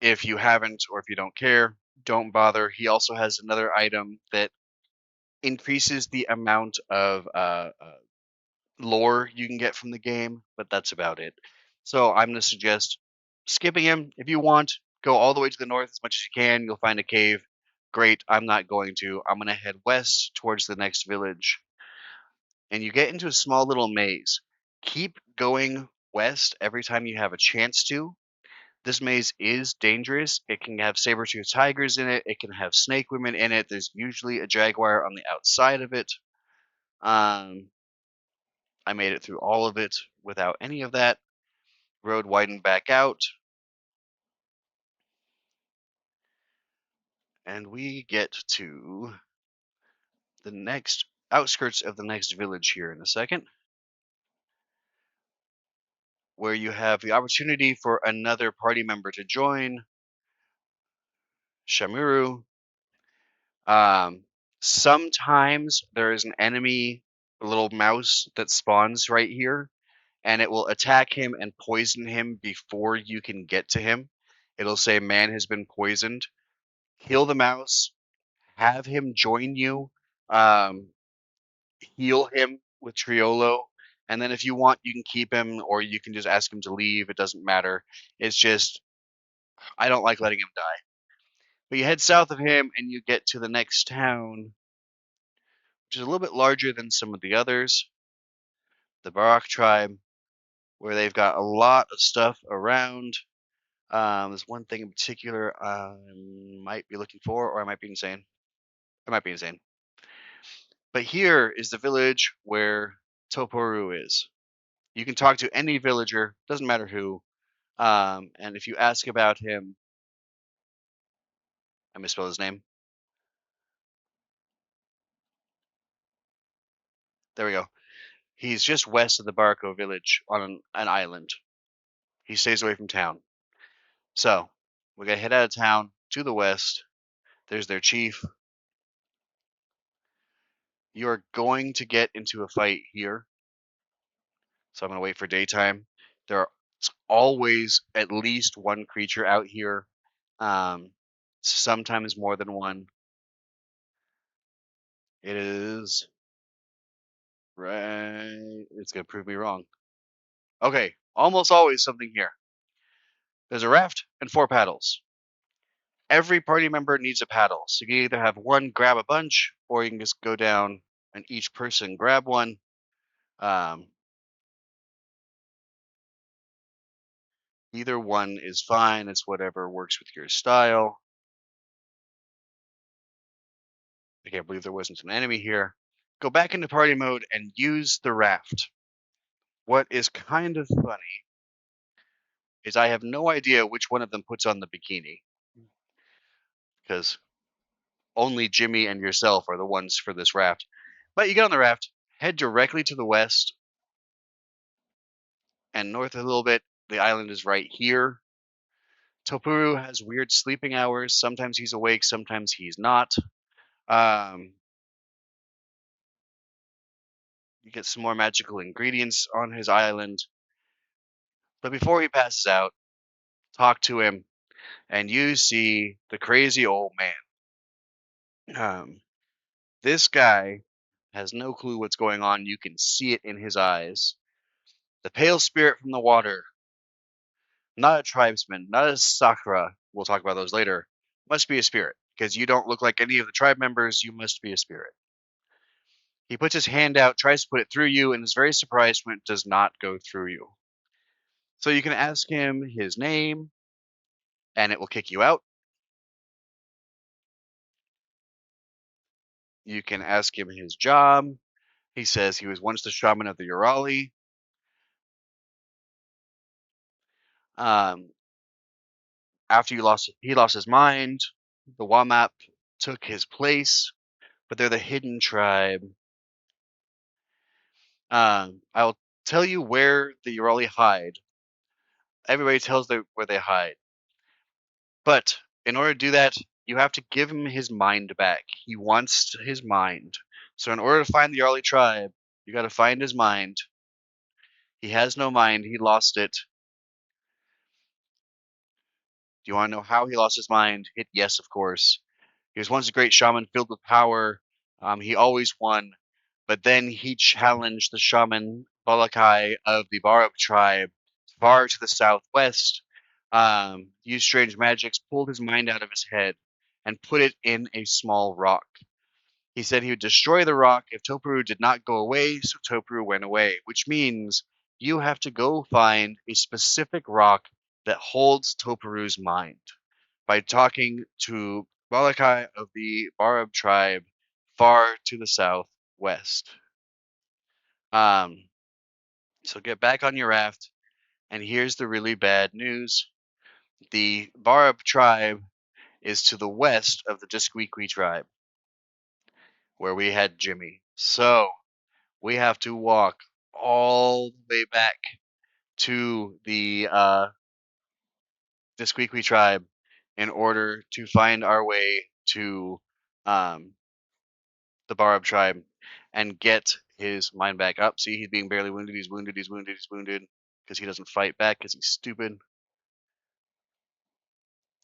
A: if you haven't, or if you don't care, don't bother. He also has another item that increases the amount of lore you can get from the game, but that's about it. So I'm going to suggest skipping him. If you want, go all the way to the north as much as you can. You'll find a cave. Great. I'm not going to. I'm going to head west towards the next village. And you get into a small little maze. Keep going west every time you have a chance to. This maze is dangerous. It can have saber-toothed tigers in it. It can have snake women in it. There's usually a jaguar on the outside of it. I made it through all of it without any of that. Road widened back out. And we get to the next outskirts of the next village here in a second, where you have the opportunity for another party member to join, Shamuru. Sometimes there is an enemy, a little mouse that spawns right here, and it will attack him and poison him before you can get to him. It'll say man has been poisoned. Kill the mouse, have him join you, um, heal him with Triolo, and then if you want, you can keep him or you can just ask him to leave. It doesn't matter. It's just I don't like letting him die. But you head south of him and you get to the next town, which is a little bit larger than some of the others. The Barak tribe, where they've got a lot of stuff around. There's one thing in particular I might be looking for, or I might be insane. I might be insane. But here is the village where Toporu is. You can talk to any villager, doesn't matter who. And if you ask about him, I misspelled his name. There we go. He's just west of the Barco village on an island. He stays away from town. So we gotta head out of town to the west. There's their chief. You're going to get into a fight here. So I'm gonna wait for daytime. There's always at least one creature out here. Um, Sometimes more than one. It is right. It's gonna prove me wrong. Okay, almost always something here. There's a raft and 4 paddles. Every party member needs a paddle, so you can either have one grab a bunch, or you can just go down and each person grab one. Um, Either one is fine. It's whatever works with your style. I can't believe there wasn't an enemy here. Go back into party mode and use the raft. What is kind of funny is I have no idea which one of them puts on the bikini because only Jimmy and yourself are the ones for this raft. But you get on the raft, head directly to the west and north a little bit. The island is right here. Topuru has weird sleeping hours. Sometimes he's awake, sometimes he's not. Um, you get some more magical ingredients on his island. But before he passes out, talk to him, and you see the crazy old man. This guy has no clue what's going on. You can see it in his eyes. The pale spirit from the water, not a tribesman, not a Sakura, we'll talk about those later, must be a spirit. Because you don't look like any of the tribe members, you must be a spirit. He puts his hand out, tries to put it through you, and is very surprised when it does not go through you. So you can ask him his name, and it will kick you out. You can ask him his job. He says he was once the shaman of the Urali. Um, After he lost his mind. The Wamap took his place, but they're the hidden tribe. I'll tell you where the Urali hide. Everybody tells them where they hide. But in order to do that, you have to give him his mind back. He wants his mind. So in order to find the Urali tribe, you got to find his mind. He has no mind. He lost it. Do you want to know how he lost his mind? Hit yes, of course. He was once a great shaman filled with power. He always won. But then he challenged the shaman Balakai of the Barab tribe far to the southwest, used strange magics, pulled his mind out of his head, and put it in a small rock. He said he would destroy the rock if Topiru did not go away, so Topiru went away, which means you have to go find a specific rock that holds Topiru's mind by talking to Balakai of the Barab tribe far to the southwest. Um, so get back on your raft, and here's the really bad news. The Barab tribe is to the west of the Disquiqui tribe, where we had Jimmy. So we have to walk all the way back to the Disquiqui tribe in order to find our way to um, the Barab tribe and get his mind back up. See, he's being barely wounded. He's wounded. He's wounded. He's wounded because he doesn't fight back because he's stupid.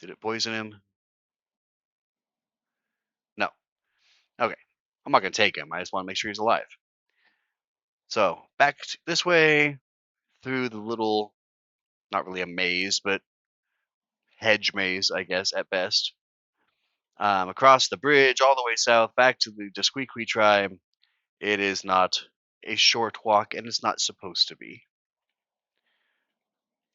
A: Did it poison him? No. Okay. I'm not going to take him. I just want to make sure he's alive. So back this way through the little, not really a maze, but hedge maze, I guess, at best. Across the bridge, all the way south, back to the Desqueaquee tribe. It is not a short walk, and it's not supposed to be.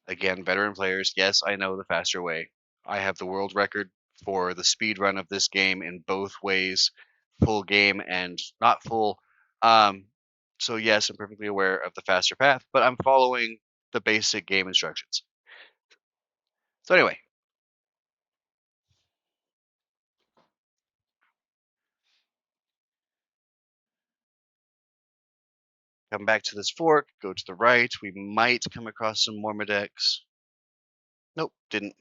A: Again, veteran players, yes, I know the faster way. I have the world record for the speed run of this game in both ways, full game and not full. Um, so yes, I'm perfectly aware of the faster path, but I'm following the basic game instructions. So anyway, come back to this fork, go to the right. We might come across some Mormadex. Nope, didn't.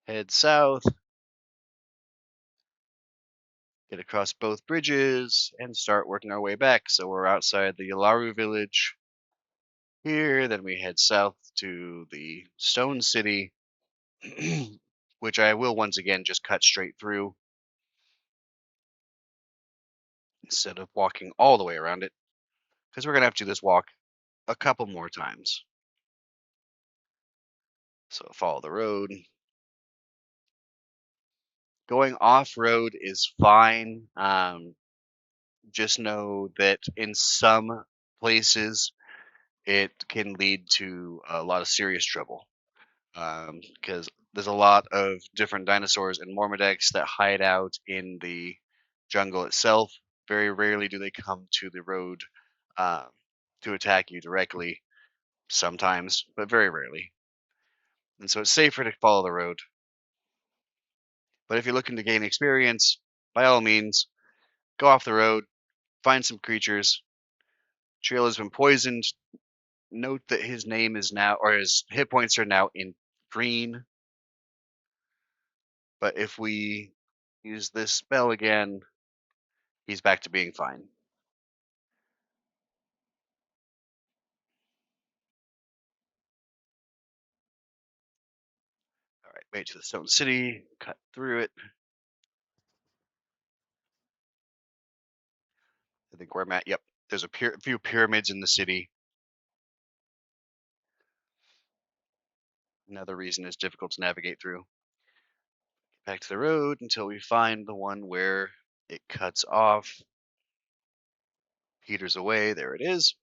A: Head south, get across both bridges, and start working our way back. So we're outside the Yalaru village here, then we head south to the Stone City, which I will once again just cut straight through instead of walking all the way around it, because we're going to have to do this walk a couple more times. So follow the road. Going off-road is fine. Just know that in some places it can lead to a lot of serious trouble. Because there's a lot of different dinosaurs and Mormadex that hide out in the jungle itself. Very rarely do they come to the road uh, to attack you directly. Sometimes, but very rarely. And so it's safer to follow the road. But if you're looking to gain experience, by all means, go off the road, find some creatures. Trail has been poisoned. Note that his name is now, or his hit points are now in green. But if we use this spell again, he's back to being fine. All right, wait to the Stone City, cut through it. I think where I'm at, yep, there's a few pyramids in the city. Another reason it's difficult to navigate through. Back to the road until we find the one where it cuts off. Peters away, there it is.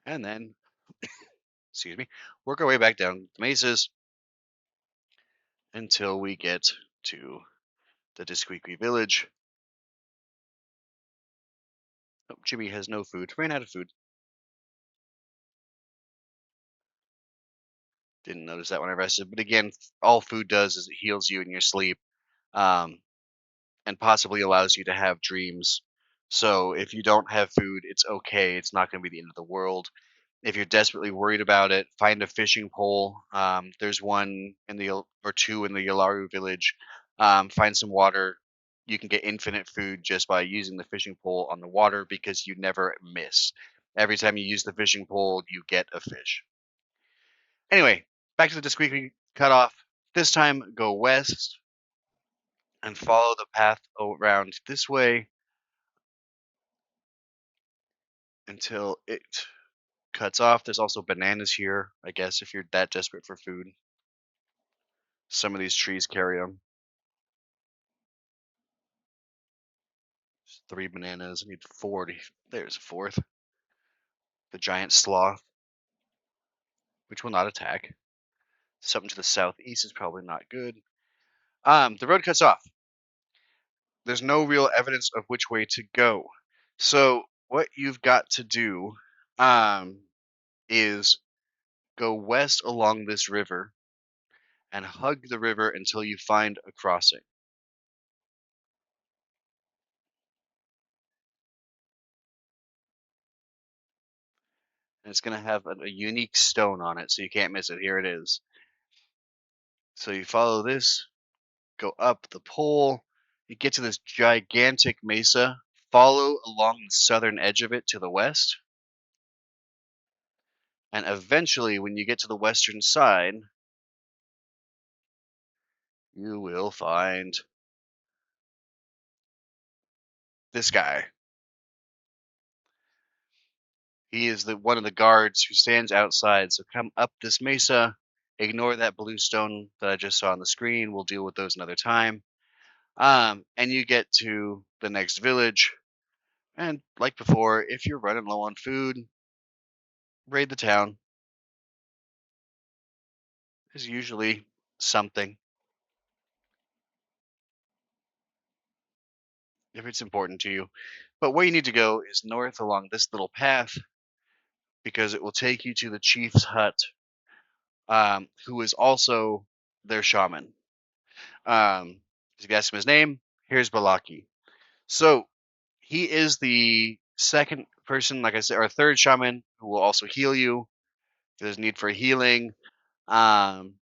A: And then, excuse me, work our way back down the mesas until we get to the Desqueaquee village. Oh, Jimmy has no food. Ran out of food. Didn't notice that when I rested. But again, all food does is it heals you in your sleep, and possibly allows you to have dreams. So if you don't have food, it's okay. It's not going to be the end of the world. If you're desperately worried about it, find a fishing pole. There's one in the or two in the Yalaru village. Find some water. You can get infinite food just by using the fishing pole on the water because you never miss. Every time you use the fishing pole, you get a fish. Anyway, back to the Discreetly cutoff. This time, go west and follow the path around this way until it cuts off. There's also bananas here, I guess, if you're that desperate for food. Some of these trees carry them. 3 bananas. I need 40. There's a fourth. The giant sloth, which will not attack. Something to the southeast is probably not good. The road cuts off. There's no real evidence of which way to go. So what you've got to do is go west along this river and hug the river until you find a crossing. And it's going to have a unique stone on it, so you can't miss it. Here it is. So you follow this, go up the pole, You get to this gigantic mesa, follow along the southern edge of it to the west, and eventually, when you get to the western side, you will find this guy. He is the one of the guards who stands outside. So come up this mesa, ignore that blue stone that I just saw on the screen. We'll deal with those another time. And you get to the next village. And like before, if you're running low on food, raid the town. There's usually something if it's important to you. But where you need to go is north along this little path because it will take you to the chief's hut, who is also their shaman. If you ask him his name, here's Balaki. So he is the second person, like I said, or third shaman who will also heal you if there's need for healing. Um,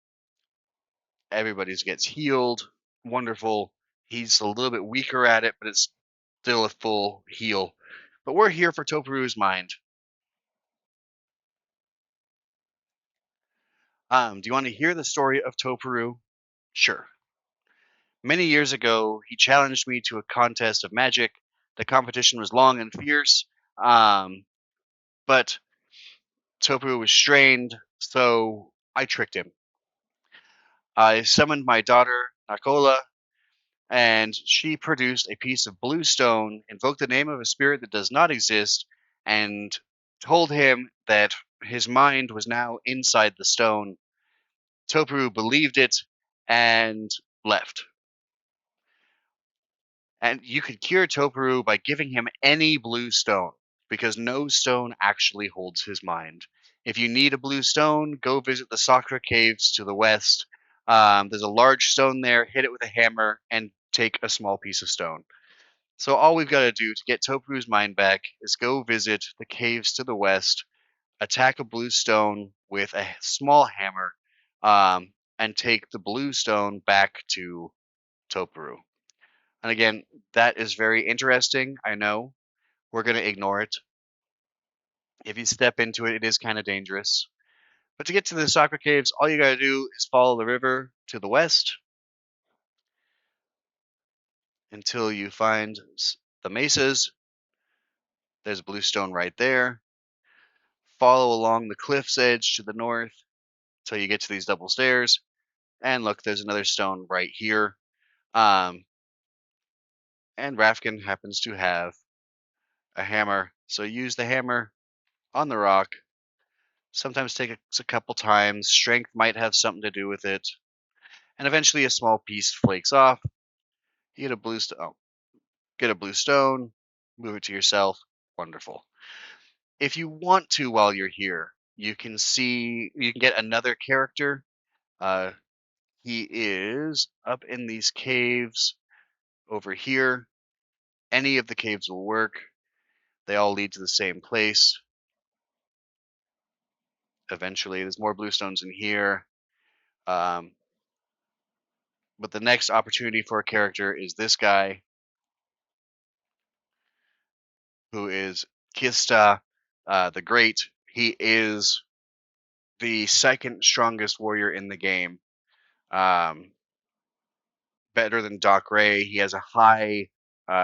A: Everybody gets healed. Wonderful. He's a little bit weaker at it, but it's still a full heal. But we're here for Topuru's mind. Do you want to hear the story of Topuru? Sure. Many years ago, he challenged me to a contest of magic. The competition was long and fierce, but Topuru was strained, so I tricked him. I summoned my daughter, Nakola, and she produced a piece of blue stone, invoked the name of a spirit that does not exist, and told him that his mind was now inside the stone. Topuru believed it and left. And you could cure Topuru by giving him any blue stone, because no stone actually holds his mind. If you need a blue stone, go visit the Sakura Caves to the west. There's a large stone there, hit it with a hammer, and take a small piece of stone. So all we've got to do to get Topuru's mind back is go visit the caves to the west, attack a blue stone with a small hammer, and take the blue stone back to Topuru. And again, that is very interesting. I know we're going to ignore it. If you step into it, it is kind of dangerous. But to get to the Sakura Caves, all you got to do is follow the river to the west until you find the mesas. There's a blue stone right there. Follow along the cliff's edge to the north until you get to these double stairs. And look, there's another stone right here. Um, and Rafkin happens to have a hammer. So use the hammer on the rock. Sometimes take a couple times. Strength might have something to do with it. And eventually a small piece flakes off. You get a blue get a blue stone, move it to yourself. Wonderful. If you want to while you're here, you can get another character. Uh, he is up in these caves over here. Any of the caves will work. They all lead to the same place. Eventually, there's more bluestones in here. Um, but the next opportunity for a character is this guy, who is Kista the Great. He is the second strongest warrior in the game. Um, Better than Doc Ray. He has a high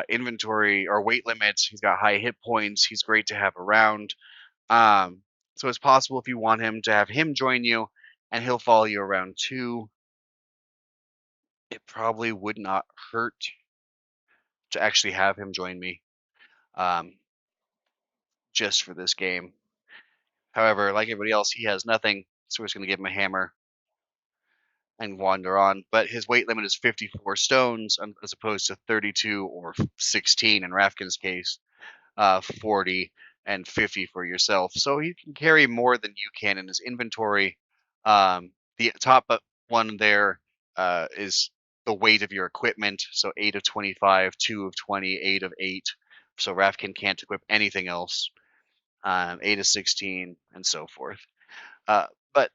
A: inventory or weight limit. He's got high hit points. He's great to have around. Um, so it's possible if you want him to have him join you, and he'll follow you around too. It probably would not hurt to actually have him join me, um, just for this game. However, like everybody else, he has nothing, so we're just going to give him a hammer and wander on. But his weight limit is 54 stones as opposed to 32 or 16 in Rafkin's case, 40 and 50 for yourself. So he can carry more than you can in his inventory. The top one there is the weight of your equipment. So 8 of 25, 2 of 20, 8 of 8. So Rafkin can't equip anything else. 8 of 16, and so forth. But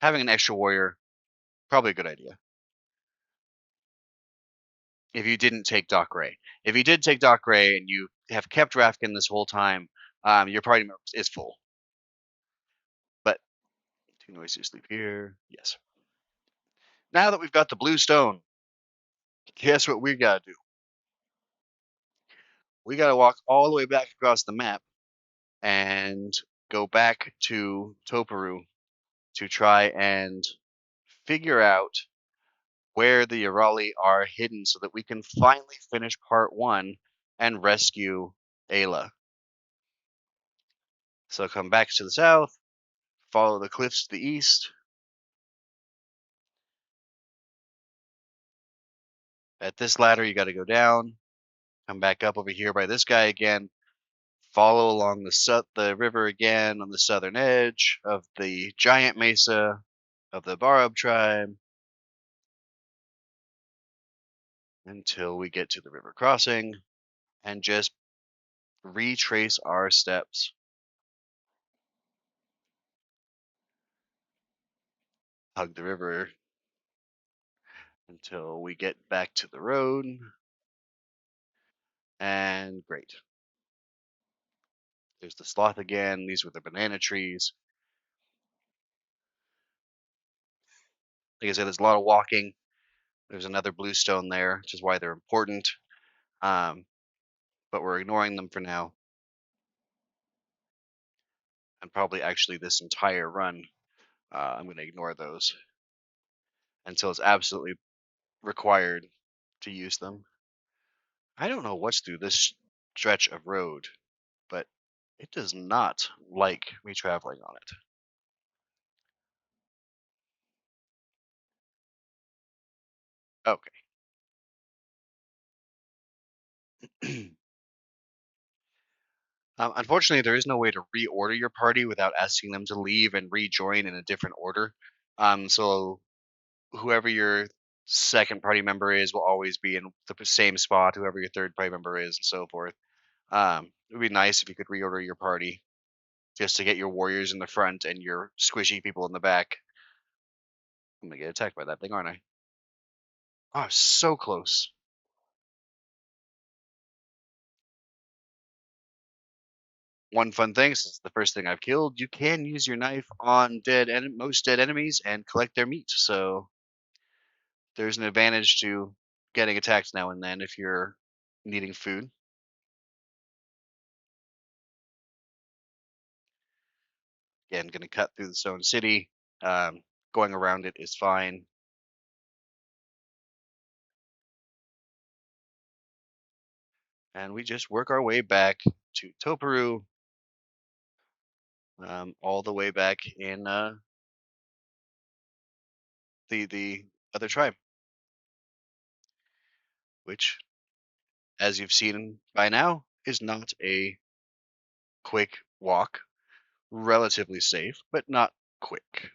A: having an extra warrior, probably a good idea. if you didn't take Doc Ray. If you did take Doc Ray and you have kept Rafkin this whole time, your party members is full. But too noisy to sleep here. Yes. Now that we've got the blue stone, guess what we gotta do? We gotta walk all the way back across the map and go back to Toparu to try and figure out where the Urali are hidden so that we can finally finish part one and rescue Ayla. So come back to the south, follow the cliffs to the east. At this ladder, you got to go down, come back up over here by this guy again, follow along the river again on the southern edge of the giant mesa of the Barab tribe until we get to the river crossing and just retrace our steps. Hug the river until we get back to the road. And great. There's the sloth again. These were the banana trees. Like I said, there's a lot of walking. There's another bluestone there, which is why they're important. But we're ignoring them for now. And probably actually this entire run, I'm going to ignore those until it's absolutely required to use them. I don't know what's through this stretch of road, but it does not like me traveling on it. Okay. Unfortunately, there is no way to reorder your party without asking them to leave and rejoin in a different order. So whoever your second party member is will always be in the same spot. Whoever your third party member is, and so forth. It would be nice if you could reorder your party just to get your warriors in the front and your squishy people in the back. I'm gonna get attacked by that thing, aren't I? Oh, so close. One fun thing, since it's the first thing I've killed, you can use your knife on most dead enemies and collect their meat. So there's an advantage to getting attacked now and then if you're needing food. Again, going to cut through the stone city. Going around it is fine. And we just work our way back to Toparu, all the way back in the other tribe, which, as you've seen by now, is not a quick walk. Relatively safe, but not quick.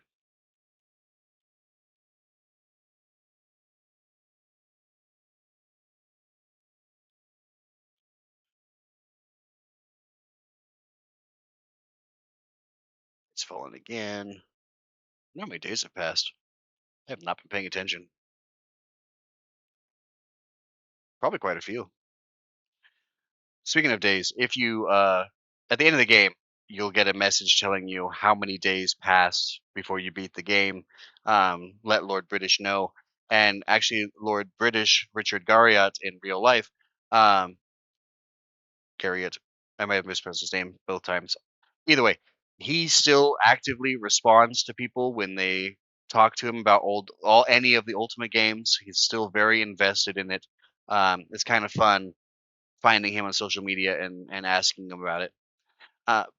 A: It's fallen again. I don't know how many days have passed. I have not been paying attention. Probably quite a few. Speaking of days, if you at the end of the game, you'll get a message telling you how many days passed before you beat the game. Let Lord British know, and actually, Lord British Richard Garriott in real life, um, Garriott. I might have mispronounced his name both times. Either way, he still actively responds to people when they talk to him about any of the Ultima games. He's still very invested in it. It's kind of fun finding him on social media and asking him about it.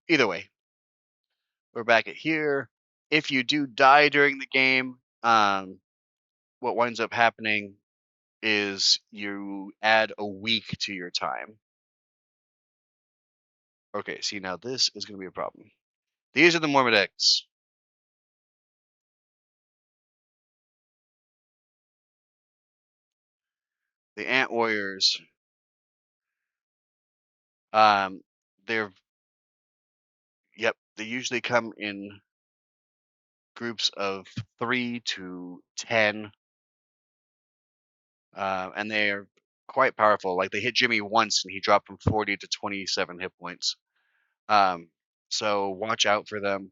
A: Either way, we're back at here. If you do die during the game, what winds up happening is you add a week to your time. Okay, see, now this is going to be a problem. These are the Mormideks. The Ant Warriors. Um, they're, yep, they usually come in groups of 3 to 10. And they're quite powerful. Like they hit Jimmy once and he dropped from 40 to 27 hit points. Um, so watch out for them.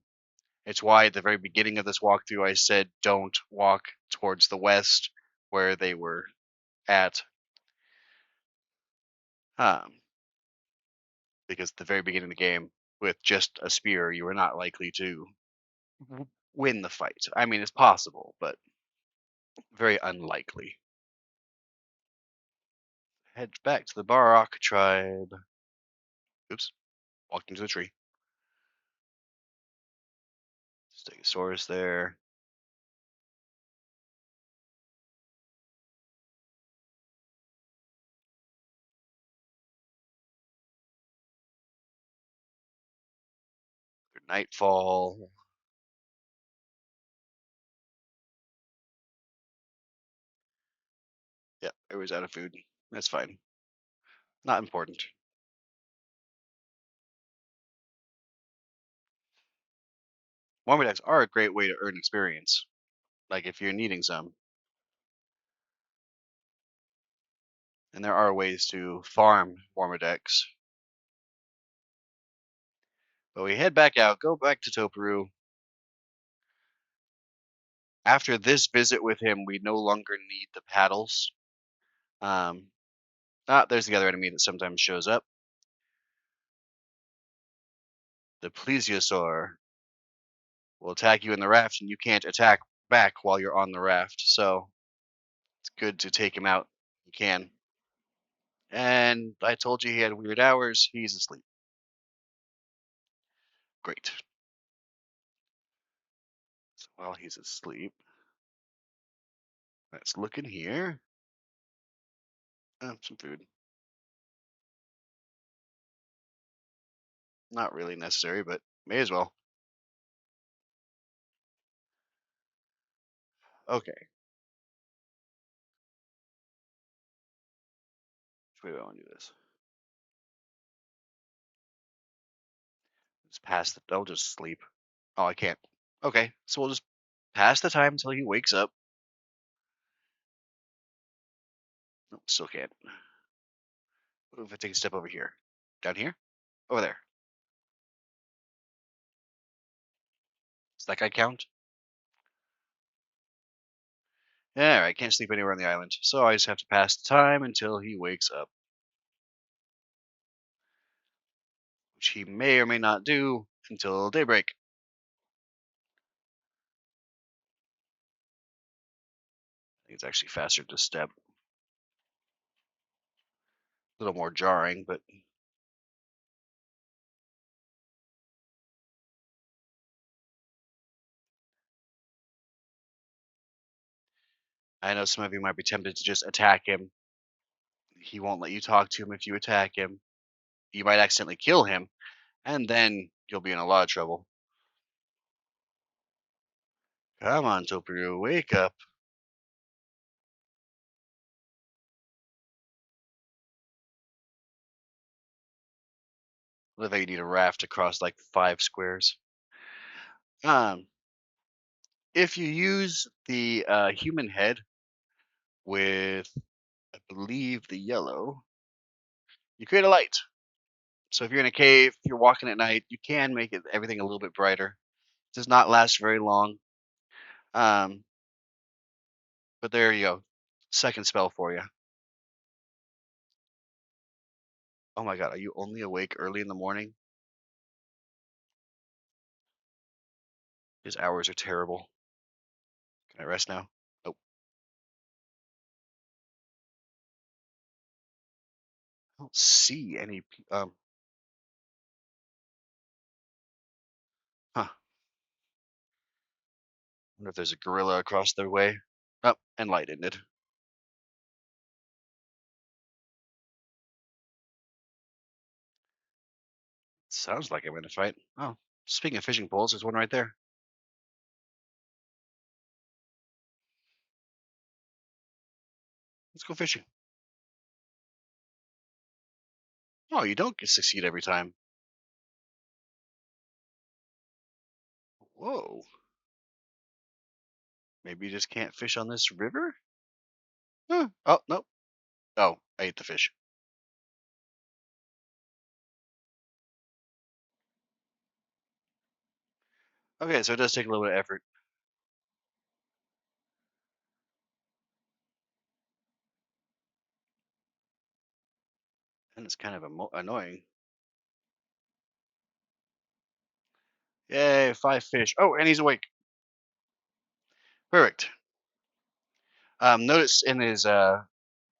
A: It's why at the very beginning of this walkthrough I said don't walk towards the west where they were at. Um, because at the very beginning of the game, with just a spear, you are not likely to win the fight. I mean, it's possible, but very unlikely. Head back to the Barok tribe. Oops, walked into the tree. Stegosaurus there. Nightfall. Yeah, it was out of food. That's fine. Not important. Mormon are a great way to earn experience. Like if you're needing some. And there are ways to farm Mormodex. But we head back out, go back to Topiru. After this visit with him, we no longer need the paddles. There's the other enemy that sometimes shows up. The plesiosaur will attack you in the raft, and you can't attack back while you're on the raft. So it's good to take him out. You can. And I told you he had weird hours. He's asleep. Great. So while he's asleep, let's look in here. Some food. Not really necessary, but may as well. Okay. Which way do I want to do this? Just pass the. I'll just sleep. Oh, I can't. Okay, so we'll just pass the time until he wakes up. Nope, still can't. What if I take a step over here? Down here? Over there. Does that guy count? Yeah, I can't sleep anywhere on the island, so I just have to pass the time until he wakes up. Which he may or may not do until daybreak. I think it's actually faster to step. A little more jarring, but I know some of you might be tempted to just attack him. He won't let you talk to him if you attack him. You might accidentally kill him, and then you'll be in a lot of trouble. Come on, Topiru, wake up. Look like you need a raft across like 5 squares. Um, if you use the human head with, I believe, the yellow, you create a light. So if you're in a cave, if you're walking at night, you can make everything a little bit brighter. It does not last very long. Um, but there you go. Second spell for you. Oh my god, are you only awake early in the morning? His hours are terrible. Can I rest now? Nope. I don't see any. Huh. Wonder if there's a gorilla across their way. Oh, and light ended. Sounds like I'm in a fight. Oh, speaking of fishing poles, there's one right there. Let's go fishing. Oh, you don't succeed every time. Whoa. Maybe you just can't fish on this river? Huh. Oh, no. Oh, I ate the fish. Okay, so it does take a little bit of effort. And it's kind of annoying. Yay, 5 fish. Oh, and he's awake. Perfect. Notice in his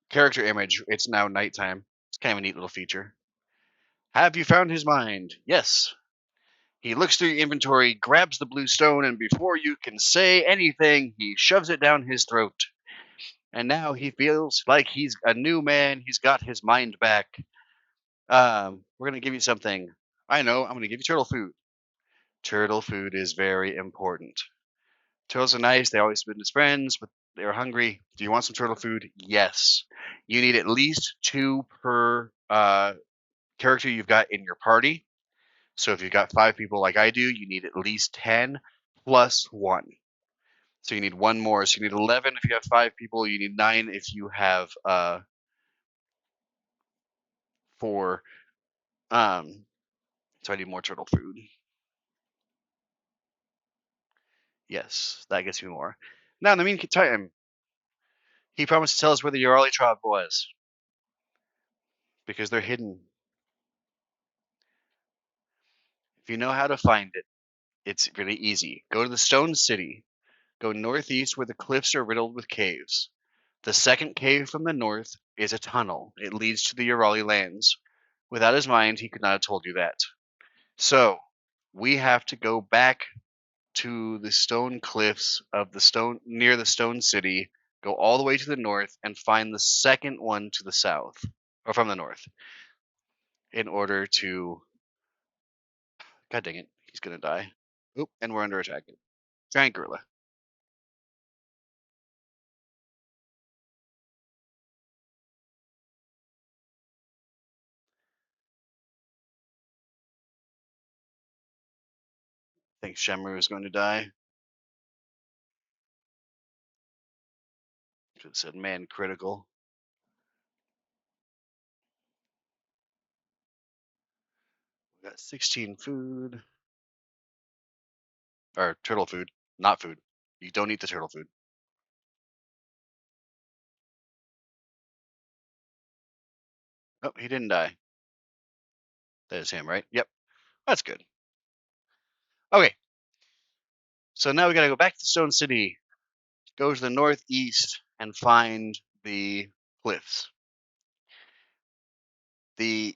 A: character image, it's now nighttime. It's kind of a neat little feature. Have you found his mind? Yes. He looks through your inventory, grabs the blue stone, and before you can say anything, he shoves it down his throat. And now he feels like he's a new man. He's got his mind back. We're going to give you something. I know, I'm going to give you turtle food. Turtle food is very important. Turtles are nice. They always been his friends, but they're hungry. Do you want some turtle food? Yes. You need at least two per character you've got in your party. So if you've got 5 people like I do, you need at least 10 plus 1. So you need one more. So you need 11 if you have 5 people. You need 9 if you have 4. Um, so I need more turtle food. Yes, that gets me more. Now in the meantime, he promised to tell us where the Urali tribe was because they're hidden. If you know how to find it, it's really easy. Go to the Stone City. Go northeast where the cliffs are riddled with caves. The second cave from the north is a tunnel. It leads to the Urali lands. Without his mind, he could not have told you that. So, we have to go back to the stone cliffs of the stone near the Stone City, go all the way to the north, and find the second one to the south, or from the north, in order to. God dang it, he's gonna die. Oop, and we're under attack. Giant gorilla. I think Shenmue is going to die. Should have said man critical. We got 16 food. Or turtle food, not food. You don't eat the turtle food. Oh, he didn't die. That is him, right? Yep. That's good. Okay, so now we gotta go back to Stone City, go to the northeast, and find the cliffs. The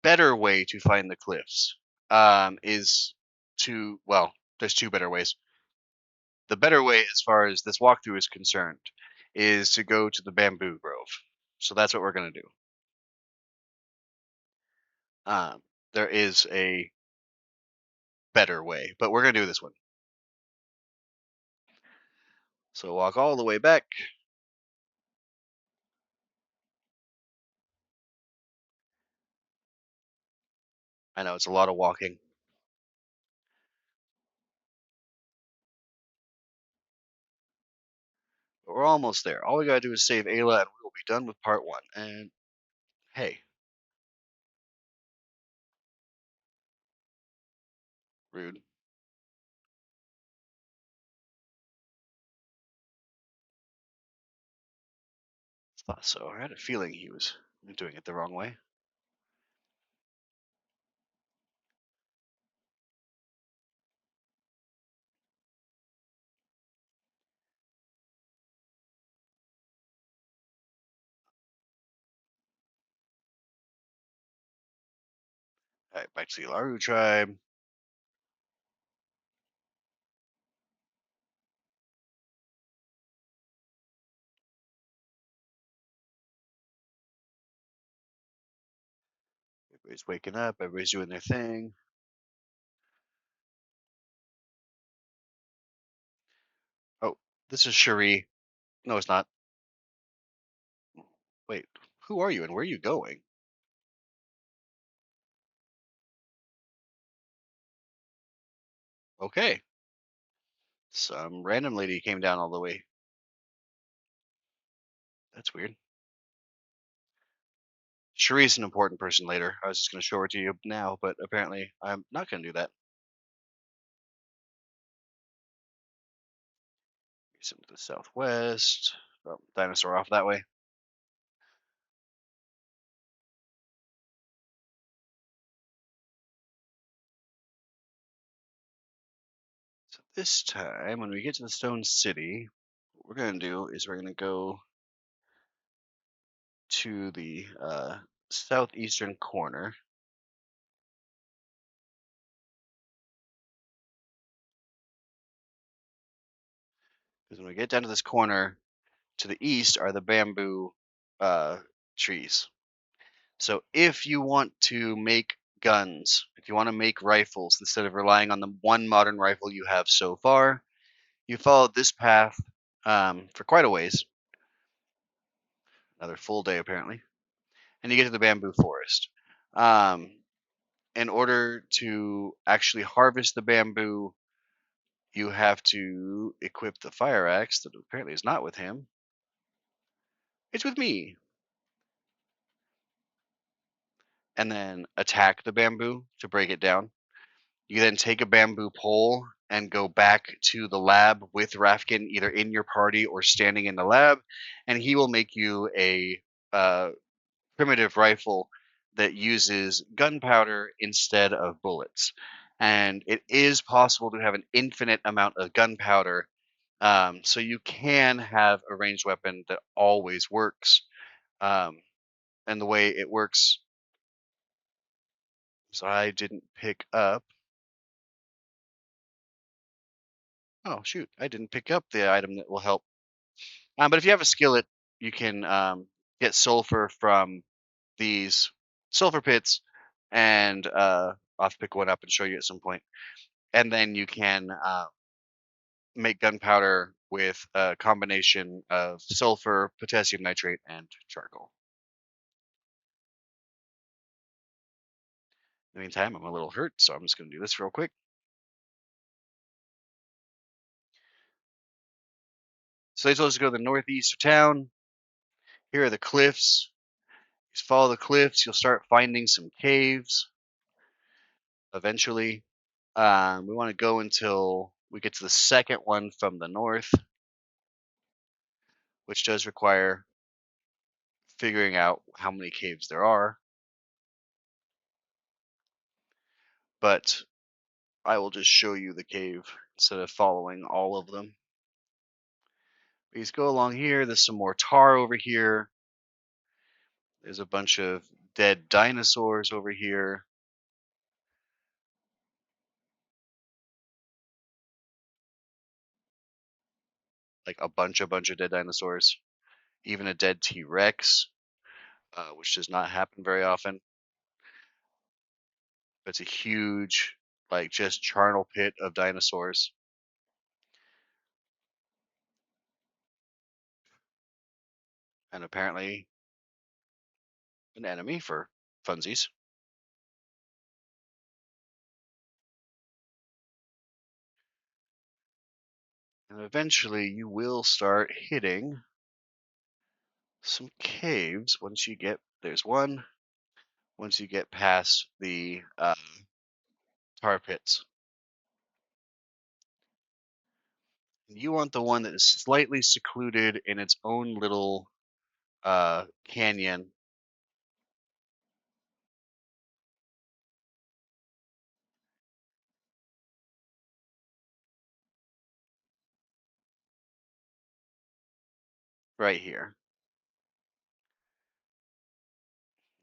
A: better way to find the cliffs is to, well, there's two better ways. The better way, as far as this walkthrough is concerned, is to go to the bamboo grove. So that's what we're gonna do. There is a better way, but we're gonna do this one. So walk all the way back. I know it's a lot of walking. But we're almost there. All we gotta do is save Ayla and we'll be done with part 1. And hey, rude. Thought so. I had a feeling he was doing it the wrong way. Alright, back to the Laru tribe. Everybody's waking up, everybody's doing their thing. Oh, this is Cherie. No, it's not. Wait, who are you and where are you going? Okay. Some random lady came down all the way. That's weird. Cherie's an important person later. I was just going to show her to you now, but apparently I'm not going to do that. Some to the southwest. Oh, dinosaur off that way. So this time, when we get to the Stone City, what we're going to do is we're going to go to the southeastern corner. Because when we get down to this corner, to the east are the bamboo uh, trees. So if you want to make guns, if you want to make rifles instead of relying on the one modern rifle you have so far, you follow this path for quite a ways, another full day apparently, and you get to the bamboo forest. Um, in order to actually harvest the bamboo, you have to equip the fire axe that apparently is not with him. It's with me. And then attack the bamboo to break it down. You then take a bamboo pole and go back to the lab with Rafkin, either in your party or standing in the lab, and he will make you a primitive rifle that uses gunpowder instead of bullets. And it is possible to have an infinite amount of gunpowder, so you can have a ranged weapon that always works. Um, and the way it works, so I didn't pick up. Oh shoot! I didn't pick up the item that will help. But if you have a skillet, you can get sulfur from these sulfur pits, and I'll have to pick one up and show you at some point. And then you can make gunpowder with a combination of sulfur, potassium nitrate, and charcoal. In the meantime, I'm a little hurt, so I'm just going to do this real quick. So they told us to go to the northeast of town. Here are the cliffs. Just follow the cliffs. You'll start finding some caves eventually. We want to go until we get to the second one from the north, which does require figuring out how many caves there are. But I will just show you the cave instead of following all of them. Please go along here. There's some more tar over here. There's a bunch of dead dinosaurs over here. Like a bunch of dead dinosaurs. Even a dead T-Rex, which does not happen very often. It's a huge, like, just charnel pit of dinosaurs. And apparently an enemy for funsies. And eventually you will start hitting some caves once you get, there's one, once you get past the tar pits. You want the one that is slightly secluded in its own little canyon. Right here.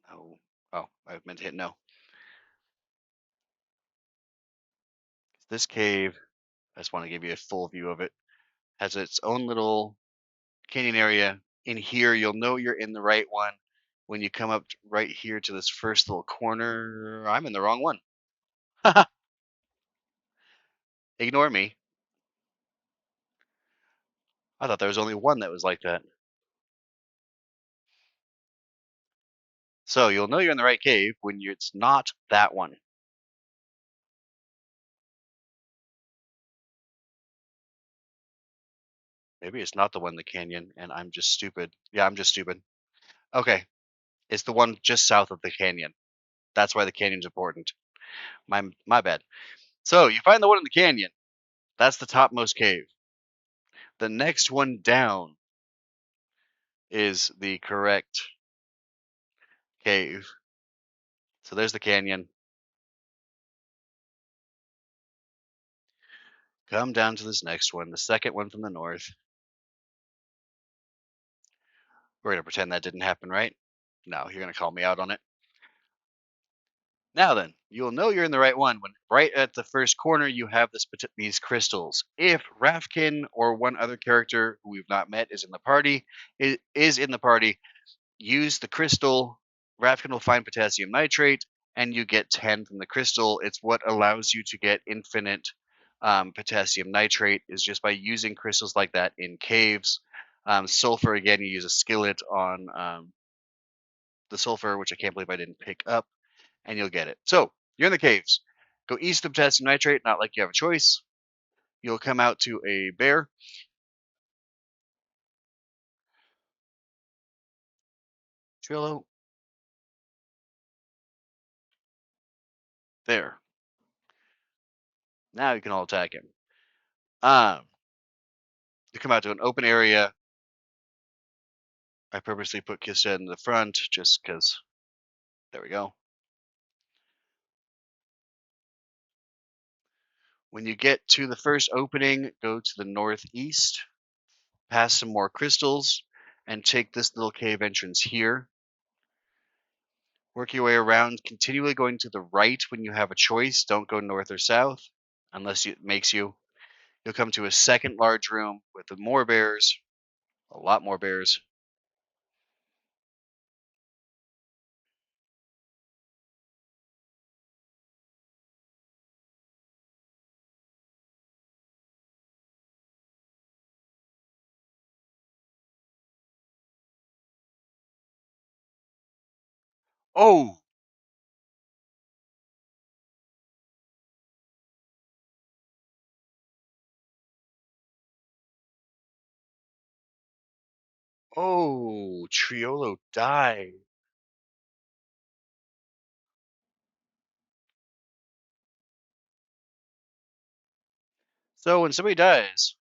A: No. Oh, I meant to hit no. This cave, I just want to give you a full view of it, has its own little canyon area. In here, you'll know you're in the right one. When you come up right here to this first little corner, I'm in the wrong one. Ignore me. I thought there was only one that was like that. So you'll know you're in the right cave when it's not that one. Maybe it's not the one in the canyon, and I'm just stupid. Yeah, I'm just stupid. Okay, It's the one just south of the canyon. That's why the canyon's important. My bad. So you find the one in the canyon. That's the topmost cave. The next one down is the correct cave. So there's the canyon. Come down to this next one, the second one from the north. We're going to pretend that didn't happen, right? No, you're going to call me out on it. Now then, you'll know you're in the right one when right at the first corner you have these crystals. If Rafkin or one other character who we've not met is in the party, use the crystal. Rafkin will find potassium nitrate, and you get 10 from the crystal. It's what allows you to get infinite potassium nitrate is just by using crystals like that in caves. Sulfur, again, you use a skillet on the sulfur, which I can't believe I didn't pick up, and you'll get it. So you're in the caves. Go east of potassium nitrate, not like you have a choice. You'll come out to a bear. Trillo. There. Now you can all attack him. You come out to an open area. I purposely put Kista in the front just because. There we go. When you get to the first opening, go to the northeast, pass some more crystals, and take this little cave entrance here. Work your way around, continually going to the right when you have a choice. Don't go north or south unless it makes you. You'll come to a second large room with more bears, a lot more bears. Oh, oh, Triolo died. So when somebody dies,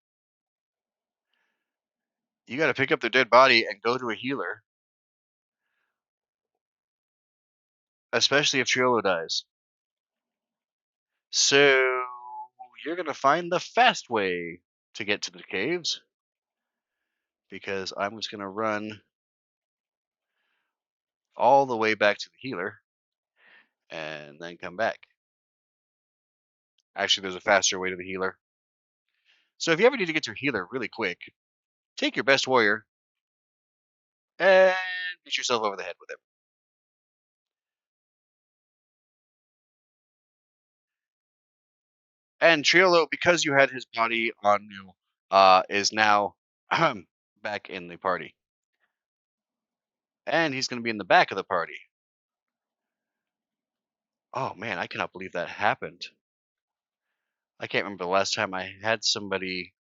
A: you got to pick up their dead body and go to a healer, especially if Triolo dies. So you're going to find the fast way to get to the caves because I'm just going to run all the way back to the healer and then come back. Actually, there's a faster way to the healer. So if you ever need to get to a healer really quick, take your best warrior and beat yourself over the head with him. And Triolo, because you had his body on you, is now back in the party. And he's going to be in the back of the party. Oh man, I cannot believe that happened. I can't remember the last time I had somebody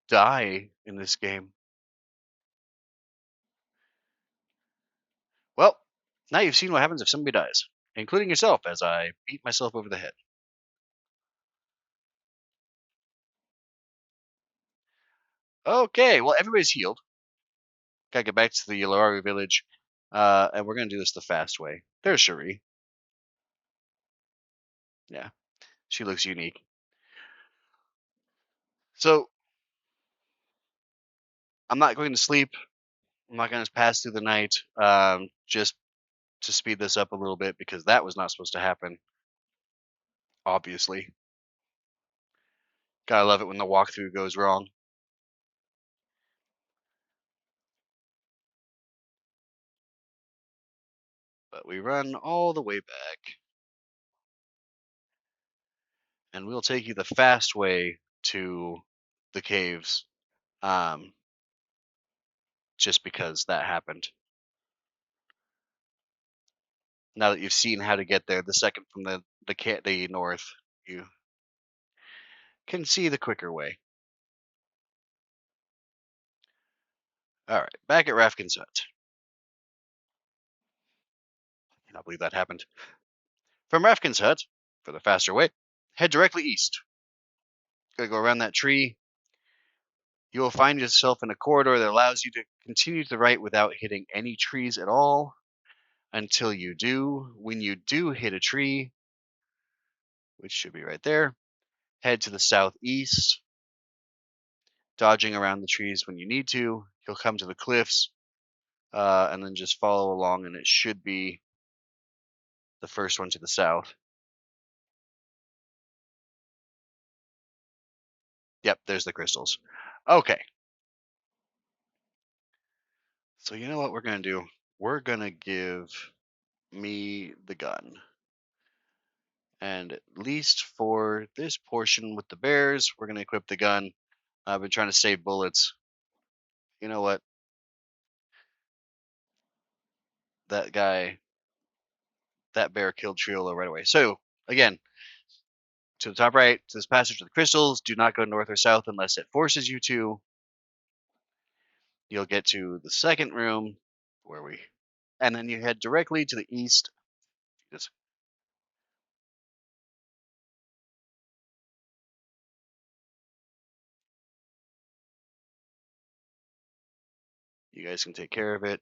A: die in this game. Well, now you've seen what happens if somebody dies, including yourself, as I beat myself over the head. Okay, well, everybody's healed. Gotta get back to the Yolari village, and we're gonna do this the fast way. There's Cherie. Yeah, she looks unique. So, I'm not going to sleep. I'm not going to pass through the night, just to speed this up a little bit because that was not supposed to happen, obviously. Gotta love it when the walkthrough goes wrong. But we run all the way back, and we'll take you the fast way to the caves, um, just because that happened. Now that you've seen how to get there, the second from the north, you can see the quicker way. All right, back at Rafkin's hut. Cannot believe that happened. From Rafkin's hut, for the faster way, head directly east. Gotta go around that tree. You will find yourself in a corridor that allows you to continue to the right without hitting any trees at all until you do. When you do hit a tree, which should be right there, head to the southeast, dodging around the trees when you need to. You'll come to the cliffs, and then just follow along, and it should be the first one to the south. Yep, there's the crystals. Okay, so you know what we're going to do? We're going to give me the gun. And at least for this portion with the bears, we're going to equip the gun. I've been trying to save bullets. You know what? That guy, that bear killed Triolo right away. So, again, to the top right, to this passage to the crystals. Do not go north or south unless it forces you to. You'll get to the second room, where we, and then you head directly to the east. Just, you guys can take care of it.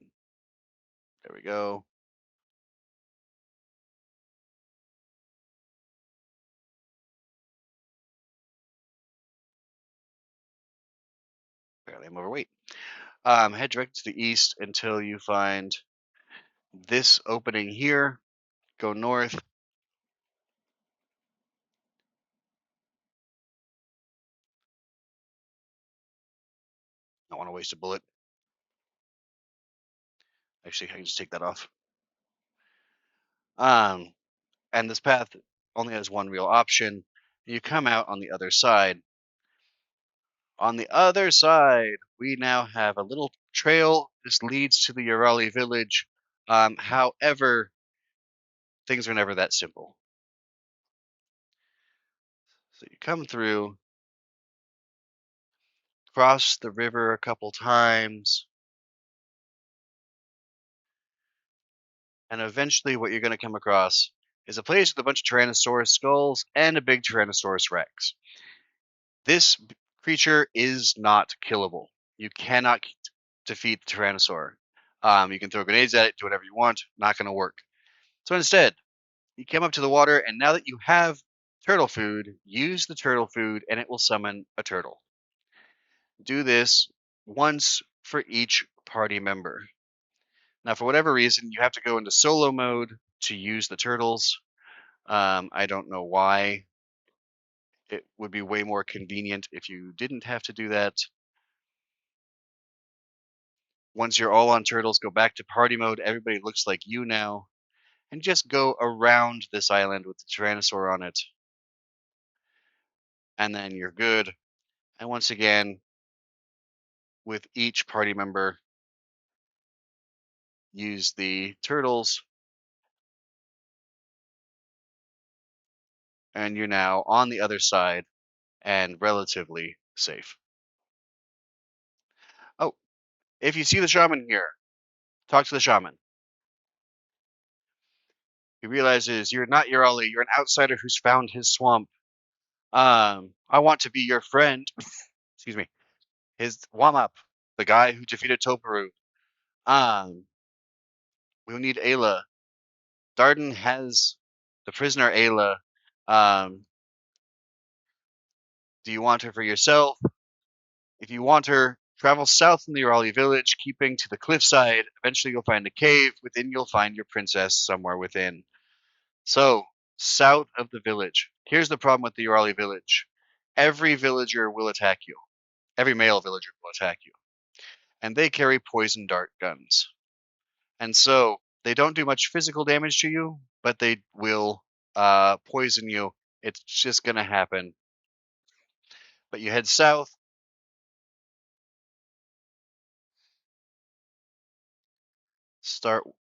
A: There we go. Apparently, I'm overweight. Head directly to the east until you find this opening here. Go north. Don't want to waste a bullet. Actually, I can just take that off. And this path only has one real option. You come out on the other side. On the other side, we now have a little trail. This leads to the Urali village. However, things are never that simple. So you come through, cross the river a couple times, and eventually what you're going to come across is a place with a bunch of Tyrannosaurus skulls and a big Tyrannosaurus Rex. This creature is not killable. You cannot defeat the Tyrannosaur. You can throw grenades at it, do whatever you want, not going to work. So instead, you come up to the water, and now that you have turtle food, use the turtle food, and it will summon a turtle. Do this once for each party member. Now, for whatever reason, you have to go into solo mode to use the turtles. I don't know why. It would be way more convenient if you didn't have to do that. Once you're all on turtles, go back to party mode. Everybody looks like you now. And just go around this island with the Tyrannosaur on it. And then you're good. And once again, with each party member, use the turtles. And you're now on the other side and relatively safe. Oh, if you see the shaman here, talk to the shaman. He realizes you're not Urali, you're an outsider who's found his swamp. I want to be your friend. Excuse me. His Wamap, the guy who defeated Toparu. Um, we'll need Ayla. Darden has the prisoner Ayla. Um, do you want her for yourself? If you want her, travel south from the Urali village, keeping to the cliffside. Eventually, you'll find a cave. Within, you'll find your princess somewhere within. So, south of the village. Here's the problem with the Urali village. Every villager will attack you. Every male villager will attack you. And they carry poison dart guns. And so they don't do much physical damage to you, but they will poison you. It's just going to happen. But you head south.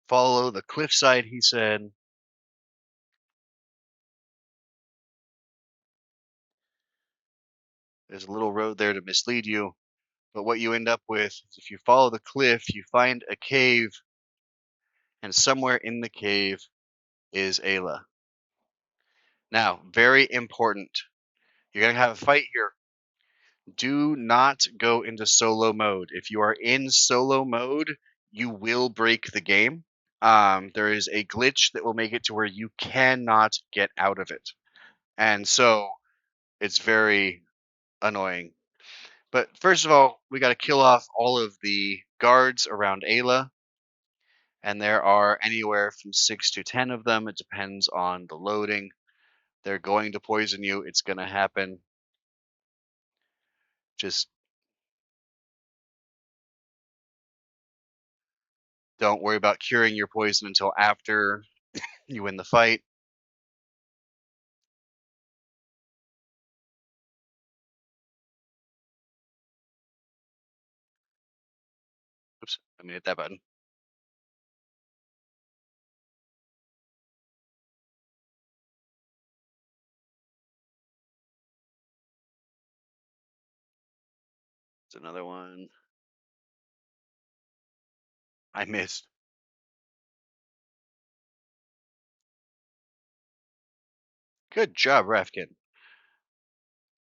A: Follow the cliffside, he said. There's a little road there to mislead you. But what you end up with is if you follow the cliff, you find a cave. And somewhere in the cave is Ayla. Now, very important. You're going to have a fight here. Do not go into solo mode. If you are in solo mode, you will break the game. There is a glitch that will make it to where you cannot get out of it. And so it's very annoying. But first of all, we got to kill off all of the guards around Ayla. And there are anywhere from 6 to 10 of them. It depends on the loading. They're going to poison you. It's going to happen. Just don't worry about curing your poison until after you win the fight. Oops, let me hit that button. It's another one. I missed. Good job, Rafkin.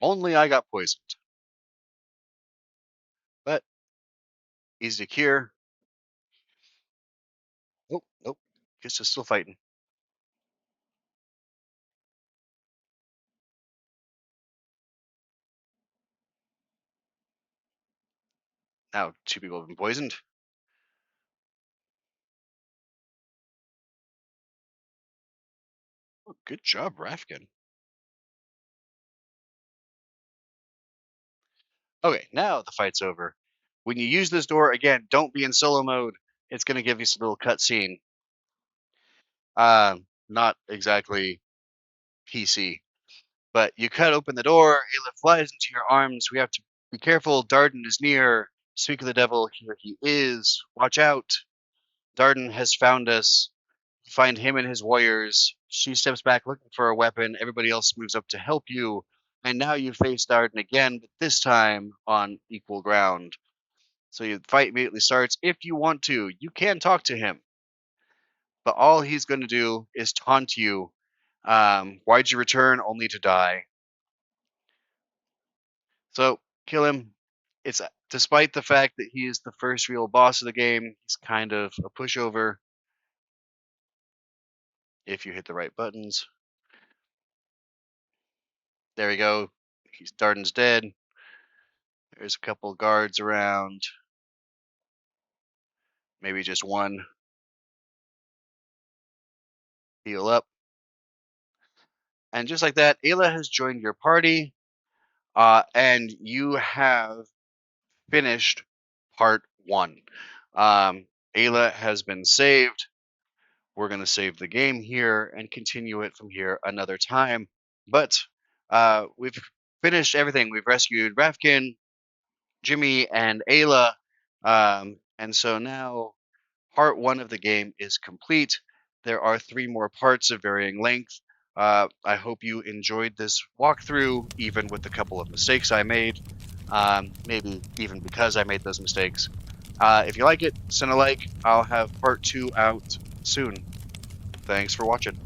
A: Only I got poisoned. But easy to cure. Oh, nope. Guess it's still fighting. Now 2 people have been poisoned. Oh, good job, Rafkin. Okay, now the fight's over. When you use this door, again, don't be in solo mode. It's going to give you some little cutscene. Not exactly PC. But you cut open the door, Ayla flies into your arms. We have to be careful. Darden is near. Speak of the devil, here he is. Watch out. Darden has found us. Find him and his warriors. She steps back looking for a weapon. Everybody else moves up to help you. And now you face Darden again, but this time on equal ground. So the fight immediately starts. If you want to, you can talk to him. But all he's going to do is taunt you. Why'd you return only to die? So kill him. It's despite the fact that he is the first real boss of the game, he's kind of a pushover if you hit the right buttons. There we go. He's Darden's dead. There's a couple guards around. Maybe just one. Heal up. And just like that, Ayla has joined your party. And you have finished part 1. Ayla has been saved. We're going to save the game here and continue it from here another time. But we've finished everything. We've rescued Rafkin, Jimmy, and Ayla. And so now part 1 of the game is complete. There are 3 more parts of varying length. I hope you enjoyed this walkthrough, even with a couple of mistakes I made. Maybe even because I made those mistakes. If you like it, send a like. I'll have part 2 out soon. Thanks for watching.